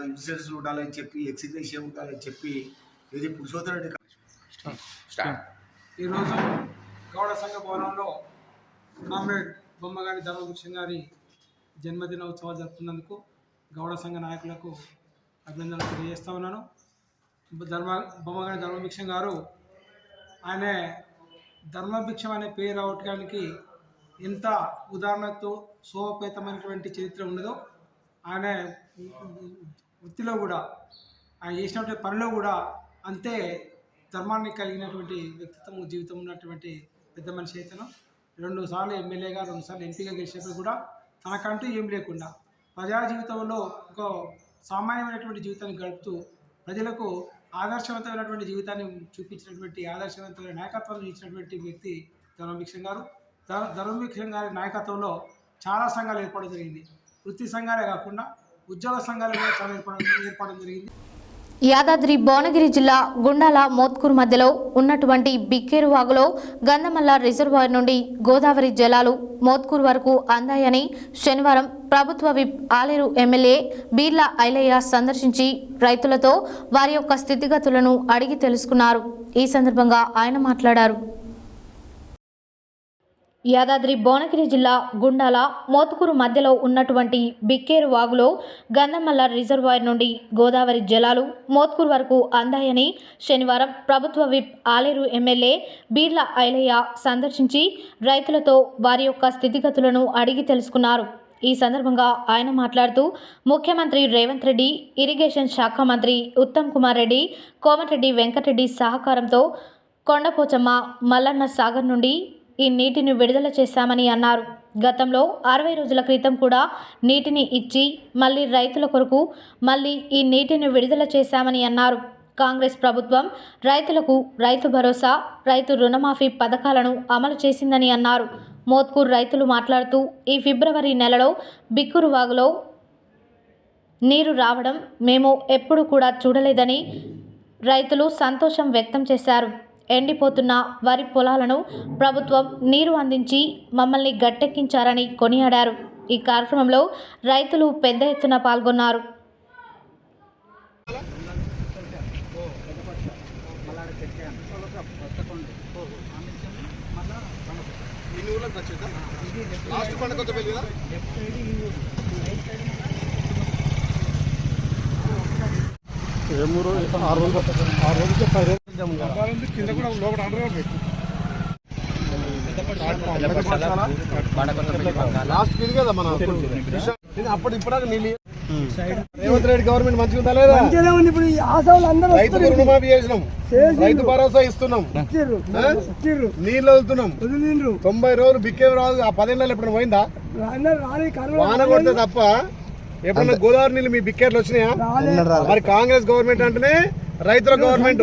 ఇన్సూరెన్స్ ఉండాలని చెప్పి, ఎక్స్గ్రేషియా ఉండాలని చెప్పి పురుషోత్తమ రెడ్డి ఈరోజు గౌడ సంఘ భవనంలో కామ్రేడ్ బొమ్మగాని ధర్మభిక్షం గారి జన్మదిన ఉత్సవాలు జరుపుతున్నందుకు గౌడ సంఘ నాయకులకు అభినందనలు తెలియజేస్తా ఉన్నాను. బొమ్మగాని ధర్మభిక్షం గారు ఆయన ధర్మభిక్షం అనే పేరు రావటానికి ఎంత ఉదాహరణతో శోభపేతమైనటువంటి చరిత్ర ఉన్నదో, ఆయన వృత్తిలో కూడా ఆయన చేసినటువంటి పనిలో కూడా అంతే ధర్మాన్ని కలిగినటువంటి వ్యక్తిత్వం, జీవితం ఉన్నటువంటి పెద్ద మనిషి అయితేను. 2 సార్లు ఎమ్మెల్యేగా, 2 సార్లు ఎంపీగా గెలిచినప్పుడు కూడా తనకంటూ ఏం లేకుండా ప్రజా జీవితంలో ఒక సామాన్యమైనటువంటి జీవితాన్ని గడుపుతూ ప్రజలకు ఆదర్శవంతమైనటువంటి జీవితాన్ని చూపించినటువంటి, ఆదర్శవంతమైన నాయకత్వాన్ని ఇచ్చినటువంటి వ్యక్తి ధర్మభిక్షం గారు. ధర్మభిక్షం గారి నాయకత్వంలో చాలా సంఘాలు ఏర్పడడం జరిగింది. వృత్తి సంఘాలే కాకుండా ఉద్యోగ సంఘాలు కూడా చాలా ఏర్పడడం జరిగింది. యాదాద్రి భువనగిరి జిల్లా గుండాల మోత్కూరు మధ్యలో ఉన్నటువంటి బిక్కేరు వాగులో గంధమల్ల రిజర్వాయర్ నుండి గోదావరి జలాలు మోత్కూరు వరకు అందాయని శనివారం ప్రభుత్వ విప్ ఆలేరు ఎమ్మెల్యే బీర్లా ఐలయ్య సందర్శించి రైతులతో వారి యొక్క స్థితిగతులను అడిగి తెలుసుకున్నారు. ఈ సందర్భంగా ఆయన మాట్లాడారు. యాదాద్రి భువనగిరి జిల్లా గుండాల మోత్కూరు మధ్యలో ఉన్నటువంటి బిక్కేరు వాగులో గంధమల్ల రిజర్వాయర్ నుండి గోదావరి జలాలు మోత్కూరు వరకు అందాయని శనివారం ప్రభుత్వ విప్ ఆలేరు ఎమ్మెల్యే బీర్లా ఐలయ్య సందర్శించి రైతులతో వారి యొక్క స్థితిగతులను అడిగి తెలుసుకున్నారు. ఈ సందర్భంగా ఆయన మాట్లాడుతూ ముఖ్యమంత్రి రేవంత్ రెడ్డి, ఇరిగేషన్ శాఖ మంత్రి ఉత్తమ్ కుమార్ రెడ్డి, కోమటిరెడ్డి వెంకటరెడ్డి సహకారంతో కొండపోచమ్మ మల్లన్న సాగర్ నుండి ఈ నీటిని విడుదల చేశామని అన్నారు. గతంలో 60 రోజుల క్రితం కూడా నీటిని ఇచ్చి మళ్ళీ రైతుల కొరకు మళ్ళీ ఈ నీటిని విడుదల చేశామని అన్నారు. కాంగ్రెస్ ప్రభుత్వం రైతులకు రైతు భరోసా, రైతు రుణమాఫీ పథకాలను అమలు చేసిందని అన్నారు. మోత్కూరు రైతులు మాట్లాడుతూ ఈ ఫిబ్రవరి నెలలో బిక్కూరు వాగులో నీరు రావడం మేము ఎప్పుడు కూడా చూడలేదని, రైతులు సంతోషం వ్యక్తం చేశారు. ఎండిపోతున్న వరి పొలాలను ప్రభుత్వం నీరు అందించి మమ్మల్ని గట్టెక్కించారని కొనియాడారు. ఈ కార్యక్రమంలో రైతులు పెద్ద ఎత్తున పాల్గొన్నారు. రేవంత్ రెడ్డి గవర్నమెంట్ మంచిగా ఉందా లేదా? మంచిగానే ఉంది. ఇప్పుడు ఈ ఆశలు అందరూ రైతు రుణమాఫీ చేసినాం, రైతు భరోసా ఇస్తున్నాం, నీళ్ళు వదులుతున్నాం. 90 రోజులు బిక్కే రాదు. ఆ 10 నెలలు ఎప్పుడు పోయిందా? వాన కొడితే తప్ప ఎప్పుడన్నా గోదావరి నీళ్ళు మీ బిక్కేట్లు వచ్చినాయా? మరి కాంగ్రెస్ గవర్నమెంట్ అంటేనే రైతుల గవర్నమెంట్.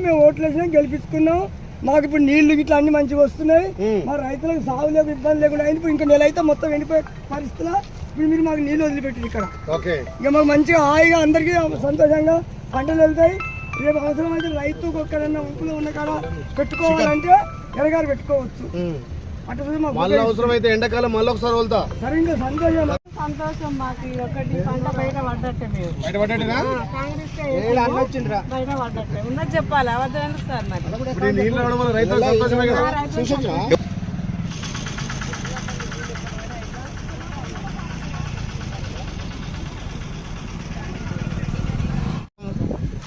మేము ఓట్లు వేసినా గెలిపించుకున్నాం. మాకు ఇప్పుడు నీళ్లు గిట్లా అన్ని మంచిగా వస్తున్నాయి. మా రైతులకు సాగులేదు ఇబ్బంది లేకుండా అయింది. ఇంకా నెల అయితే మొత్తం ఎండిపోయే పరిస్థితుల్లో ఇప్పుడు మీరు మాకు నీళ్ళు వదిలిపెట్టారు ఇక్కడ. ఇక మాకు మంచిగా హాయిగా అందరికీ సంతోషంగా పంటలు వెళ్తాయి. రేపు అవసరం అయితే రైతుకు ఒక్కడన్నా ఊపులో ఉన్న కాడ పెట్టుకోవాలంటే ఎరగారు పెట్టుకోవచ్చు. మళ్ళీ అవసరం అయితే ఎండాకాలం మళ్ళీ ఒకసారి వెళ్తా. సరే ఇంకా సంతోషం సంతోషం మాకు ఒకటి పంట బయట పడ్డట్టే. మేము బయట పడ్డట్టేనా? బయట పడ్డట్టే ఉన్నది చెప్పాలి. అవద్దు ఎందుకు సార్ మరి నీళ్ళు రావడం వల్ల రైతులకు సంతోషమే కదా.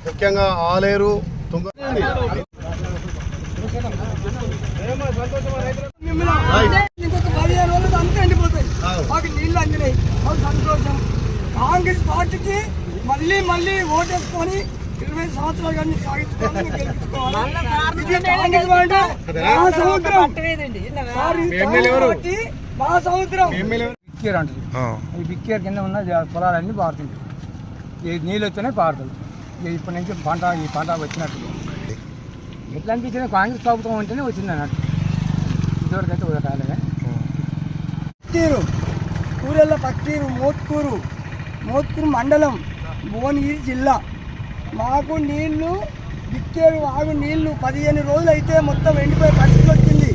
ముఖ్యంగా ఆలేరు ఇంకొక 15 రోజులు అంతా ఎండిపోతాయి. మాకు నీళ్లు అందినాయి. మాకు సంతోషం. కాంగ్రెస్ పార్టీకి మళ్ళీ మళ్ళీ ఓటేసుకొని 20 సంవత్సరాలు కానీ సాగించుకోవాలి, గెలిపించుకోవాలి. మా సముద్రం బిక్కేర్ అంటుంది. ఈ బిక్కేర్ కింద ఉన్న పొలాలన్నీ పారుతుంది. నీళ్ళు వస్తేనే పారుతుంది. ఇప్పటి నుంచి ఈ పంట వచ్చినట్టు ఎట్లా అనిపించింది? కాంగ్రెస్ ప్రభుత్వం ఉంటేనే వచ్చింది అన్నట్టు. ఇదివరకైతే ఉదకాలే పక్కీరు కూరెళ్ళ పక్కీరు మోత్కూరు మండలం భువనగిరి జిల్లా. మాకు నీళ్లు బిక్కేరు వాగు నీళ్లు 15 రోజులు అయితే మొత్తం ఎండిపోయే పరిస్థితి వచ్చింది.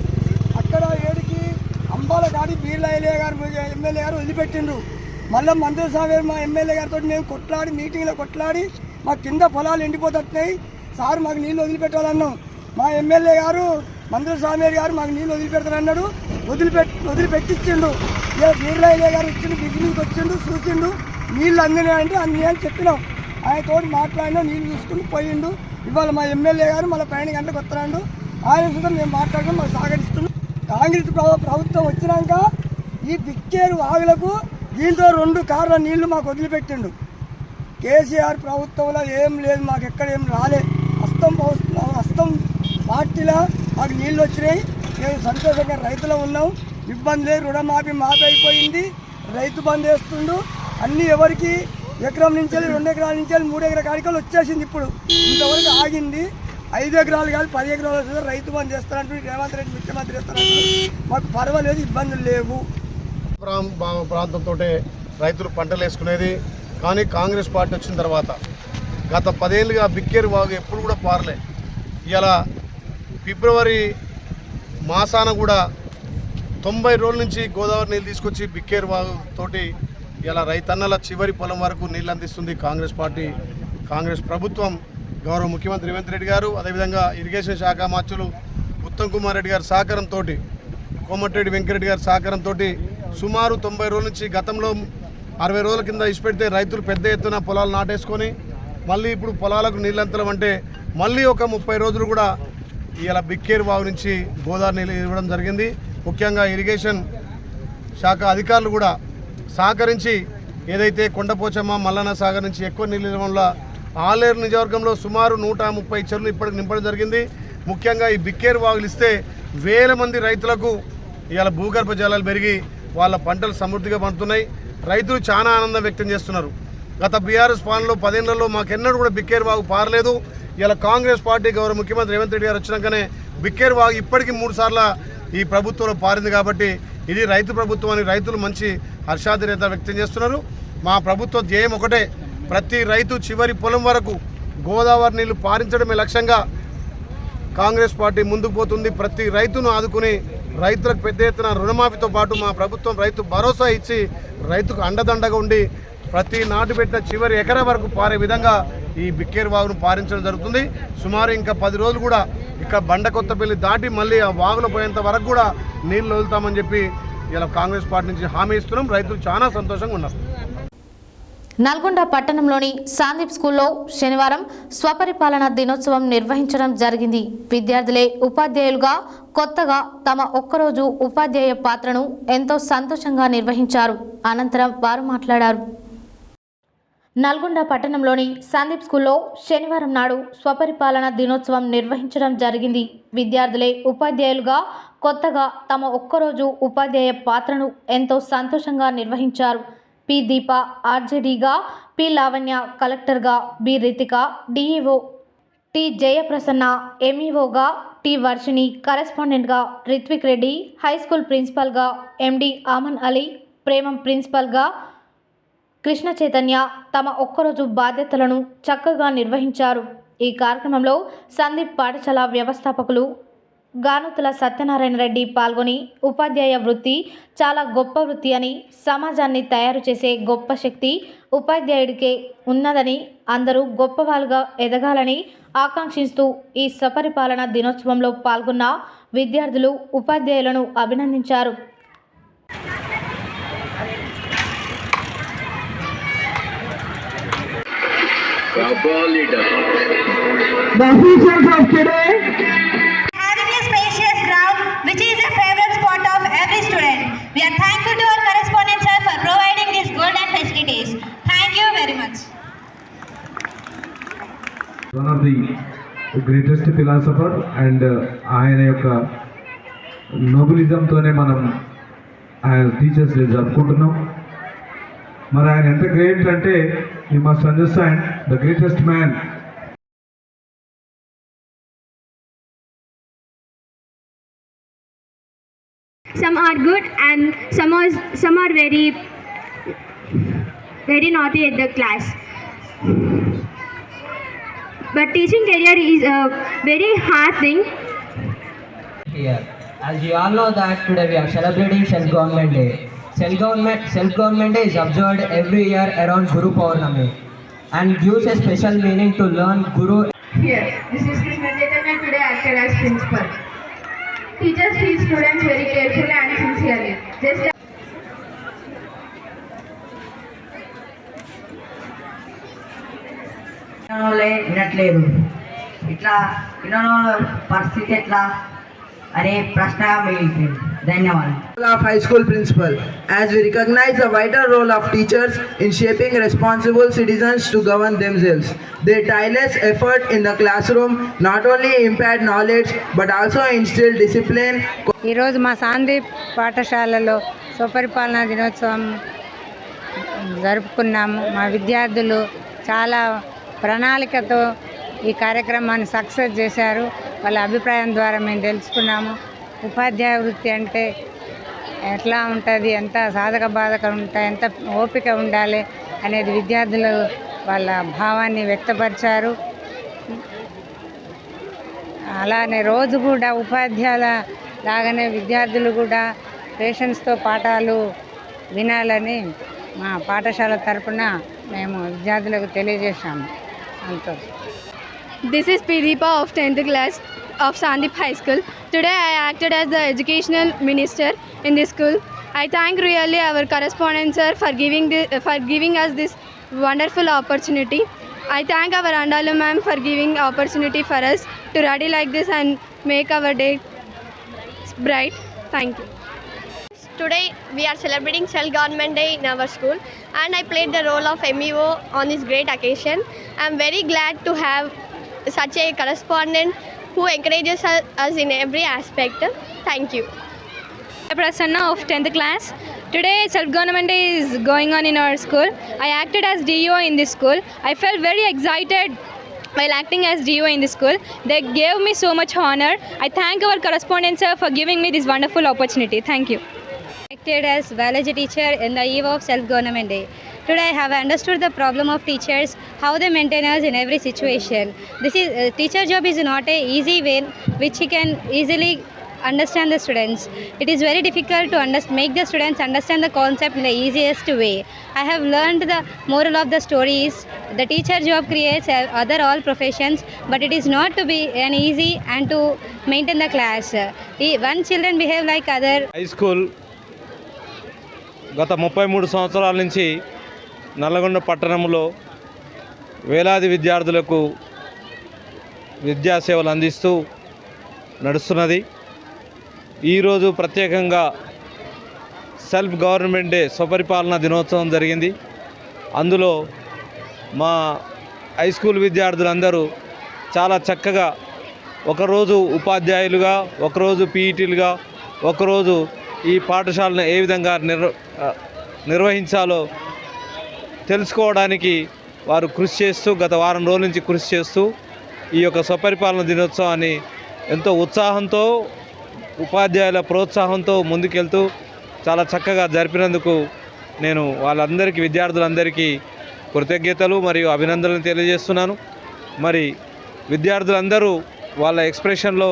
అక్కడ ఏడికి అంబాల గాడి బీర్లయ్య గారు ఎమ్మెల్యే గారు వదిలిపెట్టిండ్రు. మళ్ళీ మంత్రి సాగర్ మా ఎమ్మెల్యే గారితో మేము కొట్లాడి మీటింగ్లో కొట్లాడి మా కింద పొలాలు ఎండిపోతున్నాయి సార్, మాకు నీళ్ళు వదిలిపెట్టాలన్నాం. మా ఎమ్మెల్యే గారు మంత్రి స్వామి గారు మాకు నీళ్ళు వదిలిపెడతారన్నాడు. వదిలిపెట్టించిండు. ఇక బీర్లయ్య గారు వచ్చిండు, బిజినెస్కి వచ్చిండు, చూసిండు నీళ్ళు అందినాయంటే అన్ని అని చెప్పినాం. ఆయనతో మాట్లాడినా నీళ్ళు చూసుకుని పోయిండు. ఇవాళ మా ఎమ్మెల్యే గారు మళ్ళీ 12 గంటలకు వస్తున్నాడు. ఆయన సుతం మేము మాట్లాడుకుని మాకు సహకరిస్తున్నాం. కాంగ్రెస్ ప్రభుత్వం వచ్చినాక ఈ బిక్కేరు వాగులకు దీంతో 2 కార్ల నీళ్లు మాకు వదిలిపెట్టిండు. కేసీఆర్ ప్రభుత్వంలో ఏం లేదు, మాకు ఎక్కడ ఏం రాలే. హస్తం పార్టీలో మాకు నీళ్ళు వచ్చినాయి. మేము సంతోషంగా రైతులు ఉన్నాం. ఇబ్బంది లేదు. రుణమాఫీ అయిపోయింది. రైతు బంద్ వేస్తుండు. అన్నీ ఎవరికి ఎకరం నుంచి 2 ఎకరాల నుంచి 3 ఎకరాల కాడికలు వచ్చేసింది. ఇప్పుడు ఇంతవరకు ఆగింది. 5 ఎకరాలు కాదు 10 ఎకరాలు వస్తుంది. రైతు బంద్ చేస్తారంటే రేవంత్ రెడ్డి ముఖ్యమంత్రి చేస్తారంటే మాకు పర్వాలేదు, ఇబ్బందులు లేవు. ప్రాంతంతో రైతులు పంటలు వేసుకునేది. కానీ కాంగ్రెస్ పార్టీ వచ్చిన తర్వాత గత 10 ఏళ్ళుగా బిక్కేరు వాగు ఎప్పుడు కూడా పారలే. ఇలా ఫిబ్రవరి మాసాన కూడా 90 రోజుల నుంచి గోదావరి నీళ్ళు తీసుకొచ్చి బిక్కేరు వాగు తోటి ఇలా రైతన్నల చివరి పొలం వరకు నీళ్ళు అందిస్తుంది కాంగ్రెస్ పార్టీ, కాంగ్రెస్ ప్రభుత్వం. గౌరవ ముఖ్యమంత్రి రేవంత్ రెడ్డి గారు, అదేవిధంగా ఇరిగేషన్ శాఖ మంత్రులు ఉత్తమ్ కుమార్ రెడ్డి గారి సహకారంతో, కోమటిరెడ్డి వెంకరెడ్డి గారి సహకారంతో సుమారు 90 రోజుల నుంచి గతంలో 60 రోజుల కింద ఇచ్చిపెడితే రైతులు పెద్ద ఎత్తున పొలాలు నాటేసుకొని మళ్ళీ ఇప్పుడు పొలాలకు నీళ్ళంతలం అంటే మళ్ళీ ఒక 30 రోజులు కూడా ఇలా బిక్కేరు వాగు నుంచి గోదావరి నీళ్ళు ఇవ్వడం జరిగింది. ముఖ్యంగా ఇరిగేషన్ శాఖ అధికారులు కూడా సహకరించి ఏదైతే కొండపోచమ్మ మల్లన్న సాగర్ నుంచి ఎక్కువ నీళ్ళు ఇవ్వడం వల్ల ఆలేరు నియోజకవర్గంలో సుమారు 130 చెరువులు ఇప్పటికి నింపడం జరిగింది. ముఖ్యంగా ఈ బిక్కేరు వాగులు ఇస్తే వేల మంది రైతులకు ఇవాళ భూగర్భ జలాలు పెరిగి వాళ్ళ పంటలు సమృద్ధిగా పండుతున్నాయి. రైతులు చాలా ఆనందం వ్యక్తం చేస్తున్నారు. గత బీఆర్ఎస్ పాలనలో 10 ఏళ్లలో మాకెన్నడూ కూడా బిక్కేరు వాగు పారలేదు. ఇలా కాంగ్రెస్ పార్టీ గౌరవ ముఖ్యమంత్రి రేవంత్ రెడ్డి గారు వచ్చినాకనే బిక్కేరు వాగు ఇప్పటికీ 3 సార్లు ఈ ప్రభుత్వంలో పారింది. కాబట్టి ఇది రైతు ప్రభుత్వం అని రైతులు మంచి హర్షాతిరేత వ్యక్తం చేస్తున్నారు. మా ప్రభుత్వ ధ్యేయం ఒకటే, ప్రతి రైతు చివరి పొలం వరకు గోదావరి నీళ్లు పారించడమే లక్ష్యంగా కాంగ్రెస్ పార్టీ ముందుకు పోతుంది. ప్రతి రైతును ఆదుకుని రైతులకు పెద్ద ఎత్తున రుణమాఫీతో పాటు మా ప్రభుత్వం రైతు భరోసా ఇచ్చి రైతుకు అండదండగా ఉండి ప్రతి నాటు పెట్టిన చివరి ఎకరా వరకు పారే విధంగా ఈ బిక్కేరు వాగును పారించడం జరుగుతుంది. సుమారు ఇంకా 10 రోజులు కూడా ఇక్కడ బండకొత్తపల్లి దాటి మళ్ళీ ఆ వాగులో పోయేంత వరకు కూడా నీళ్లు వదులుతామని చెప్పి ఇలా కాంగ్రెస్ పార్టీ నుంచి హామీ ఇస్తున్నాం. రైతులు చాలా సంతోషంగా ఉన్నారు. నల్గొండ పట్టణంలోని సాందీప్ స్కూల్లో శనివారం స్వపరిపాలన దినోత్సవం నిర్వహించడం జరిగింది. విద్యార్థులే ఉపాధ్యాయులుగా కొత్తగా తమ ఒక్కరోజు ఉపాధ్యాయ పాత్రను ఎంతో సంతోషంగా నిర్వహించారు. అనంతరం వారు మాట్లాడారు. నల్గొండ పట్టణంలోని సాందీప్ స్కూల్లో శనివారం నాడు స్వపరిపాలన దినోత్సవం నిర్వహించడం జరిగింది. విద్యార్థులే ఉపాధ్యాయులుగా కొత్తగా తమ ఒక్కరోజు ఉపాధ్యాయ పాత్రను ఎంతో సంతోషంగా నిర్వహించారు. పి దీప ఆర్జేడీగా, పి లావణ్య కలెక్టర్గా, B Ritika DEO, T Jayaprasanna ఎంఈఓగా, టి వర్షిణి కరెస్పాండెంట్గా, రిత్విక్ రెడ్డి హై స్కూల్ ప్రిన్సిపల్గా, ఎండి ఆమన్ అలీ ప్రేమం ప్రిన్సిపల్గా, కృష్ణ చైతన్య తమ ఒక్కరోజు బాధ్యతలను చక్కగా నిర్వహించారు. ఈ కార్యక్రమంలో సందీప్ పాఠశాల వ్యవస్థాపకులు గానుతుల సత్యనారాయణ రెడ్డి పాల్గొని ఉపాధ్యాయ వృత్తి చాలా గొప్ప వృత్తి అని, సమాజాన్ని తయారు చేసే గొప్ప శక్తి ఉపాధ్యాయుడికే ఉన్నదని, అందరూ గొప్పవాళ్ళుగా ఎదగాలని ఆకాంక్షిస్తూ ఈ స్వపరిపాలన దినోత్సవంలో పాల్గొన్న విద్యార్థులు ఉపాధ్యాయులను అభినందించారు. Having a spacious ground which is a favorite spot of every student. We are thankful to our correspondent sir for providing these golden facilities. Thank you very much. One of the greatest philosopher and ఆయన యొక్క నోబెలిజంతోనే మనం ఆయన టీచర్స్ డే జరుపుకుంటున్నాం. మరి ఆయన ఎంత గ్రేట్ అంటే you must understand the greatest man. Some are good and some are very naughty at the class. But teaching career is a very hard thing. Here, as you all know that today we are celebrating Self-Government Day. Self-Government Day is observed every year around Guru Purnami and gives a special meaning to learn Guru. Here, this is Krishna Chaitanya today acted as principal. Teachers treat students very carefully and sincerely. Just వినట్లేదు, ఇట్లా వినడం పరిస్థితి ఎట్లా అనే ప్రశ్న మిగిలిపోయింది. ధన్యవాదాలు. Of high school principal, as we recognize the vital role of teachers in shaping responsible citizens to govern themselves. Their tireless effort in the classroom not only impart knowledge but also instill discipline. ఈరోజు మా సాందీప్ పాఠశాలలో స్వపరిపాలన దినోత్సవం జరుపుకున్నాము. మా విద్యార్థులు చాలా ప్రణాళికతో ఈ కార్యక్రమాన్ని సక్సెస్ చేశారు. వాళ్ళ అభిప్రాయం ద్వారా మేము తెలుసుకున్నాము. ఉపాధ్యాయ వృత్తి అంటే ఎట్లా ఉంటుంది, ఎంత సాధక బాధక ఉంటాయి, ఎంత ఓపిక ఉండాలి అనేది విద్యార్థులు వాళ్ళ భావాన్ని వ్యక్తపరిచారు. అలానే రోజు కూడా ఉపాధ్యాయుల లాగానే విద్యార్థులు కూడా పేషెన్స్తో పాఠాలు వినాలని మా పాఠశాల తరపున మేము విద్యార్థులకు తెలియజేశాము. సంతోషం. This is Pidipa of 10th class of Sandeep High School. Today I acted as the educational minister in this school. I thank really our correspondent sir for giving us this wonderful opportunity. I thank our Andalu ma'am for giving opportunity for us to study like this and make our day bright. Thank you. Today we are celebrating Self-Government Day in our school and I played the role of MEO on this great occasion. I am very glad to have such a correspondent who encourages us in every aspect. Thank you. Prasanna of 10th class. Today Self-Government Day is going on in our school. I acted as DO in this school. I felt very excited while acting as DO in this school. They gave me so much honor. I thank our correspondent sir for giving me this wonderful opportunity. Thank you. Acted as biology teacher in the eve of Self-Government Day. Today I have understood the problem of teachers, how they maintain us in every situation. This is teacher job is not a easy way which he can easily understand the students. It is very difficult to make the students understand the concept in the easiest way. I have learned the moral of the stories. The teacher job creates other all professions, but it is not to be an easy and to maintain the class. One children behave like other. High school గత 33 సంవత్సరాల నుంచి నల్లగొండ పట్టణంలో వేలాది విద్యార్థులకు విద్యా సేవలు అందిస్తూ నడుస్తున్నది. ఈరోజు ప్రత్యేకంగా సెల్ఫ్ గవర్నమెంట్ డే స్వపరిపాలన దినోత్సవం జరిగింది. అందులో మా హై స్కూల్ విద్యార్థులందరూ చాలా చక్కగా ఒకరోజు ఉపాధ్యాయులుగా, ఒకరోజు పీఈటీలుగా, ఒకరోజు ఈ పాఠశాలను ఏ విధంగా నిర్వహించాలో తెలుసుకోవడానికి వారు కృషి చేస్తూ గత వారం రోజుల నుంచి కృషి చేస్తూ ఈ యొక్క స్వపరిపాలన దినోత్సవాన్ని ఎంతో ఉత్సాహంతో ఉపాధ్యాయుల ప్రోత్సాహంతో ముందుకెళ్తూ చాలా చక్కగా జరిపినందుకు నేను వాళ్ళందరికీ విద్యార్థులందరికీ కృతజ్ఞతలు మరియు అభినందనలు తెలియజేస్తున్నాను. మరి విద్యార్థులందరూ వాళ్ళ ఎక్స్ప్రెషన్లో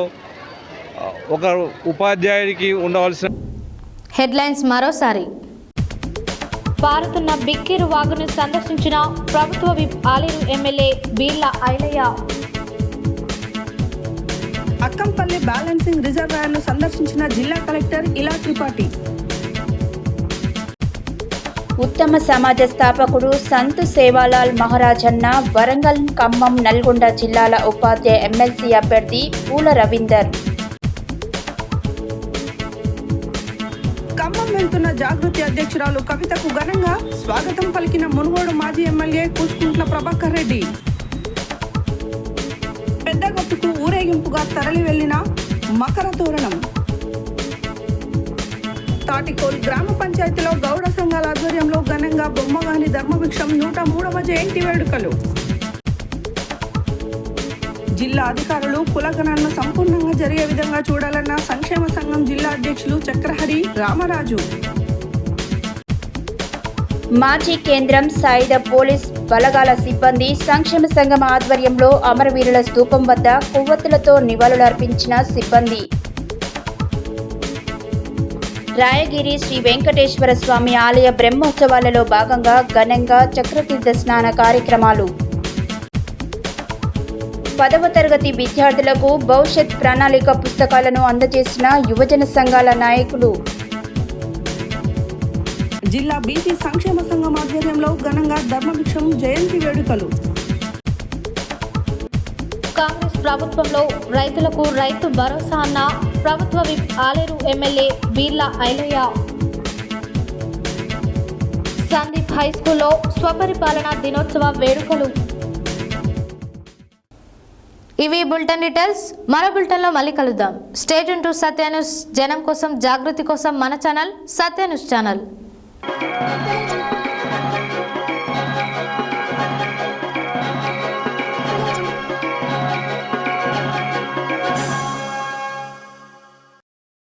ఒక ఉపాధ్యాయుడికి ఉండవలసిన హెడ్లైన్స్ మరోసారి. పారుతున్న బిక్కేరు వాగును సందర్శించిన ప్రభుత్వ whip Aleru MLA Beerla Ilaiah. Akkampalli balancing రిజర్వాయర్ను సందర్శించిన జిల్లా కలెక్టర్ ఇలా త్రిపాఠి. ఉత్తమ సమాజ స్థాపకుడు సంత్ సేవాలాల్ మహారాజ్ అన్న వరంగల్, ఖమ్మం, నల్గొండ జిల్లాల ఉపాధ్యాయ ఎమ్మెల్సీ అభ్యర్థి పూల రవీందర్. ఖమ్మం వెళ్తున్న జాగృతి అధ్యక్షురాలు కవితకు ఘనంగా స్వాగతం పలికిన మునుగోడు మాజీ ఎమ్మెల్యే కూసుకుంట్ల ప్రభాకర్ రెడ్డి. పెద్దగట్టుకు ఊరేగింపుగా తరలి వెళ్లిన మకర తోరణం. తాటికోల్ గ్రామ పంచాయతీలో గౌడ సంఘాల ఆధ్వర్యంలో ఘనంగా బొమ్మగాని ధర్మభిక్షం 103వ జయంతి వేడుకలు. జిల్లా అధికారులు కులగణనను సంపూర్ణంగా జరిగే విధంగా చూడాలన్న సంక్షేమ సంఘం జిల్లా అధ్యక్షులు చక్రహరి రామరాజు. మాజీ కేంద్రం సాయుధ పోలీస్ బలగాల సిబ్బంది సంక్షేమ సంఘం ఆధ్వర్యంలో అమరవీరుల స్తూపం వద్ద కొవ్వొత్తులతో నివాళులర్పించిన సిబ్బంది. రాయగిరి శ్రీ వెంకటేశ్వర స్వామి ఆలయ బ్రహ్మోత్సవాలలో భాగంగా ఘనంగా చక్రతీర్థ స్నాన కార్యక్రమాలు. 10వ తరగతి విద్యార్థులకు భవిష్యత్ ప్రణాళిక పుస్తకాలను అందజేసిన యువజన సంఘాల నాయకులు. జిల్లా బీసీ సంక్షేమ సంఘం ఆధ్వర్యంలో ఘనంగా ధర్మభిక్షం జయంతి వేడుకలు. కాంగ్రెస్ ప్రభుత్వంలో రైతులకు రైతు భరోసా అన్న ప్రభుత్వ whip Aleru MLA Beerla Ailaiah. Sandeep high స్కూల్లో స్వపరిపాలన దినోత్సవ వేడుకలు. ఇవి బులెటిన్ డీటెయిల్స్. మరో బులెటిన్లో మళ్ళీ కలుద్దాం. Stay tune to Satya news. జనం కోసం, జాగృతి కోసం మన ఛానల్ సత్య న్యూస్ ఛానల్.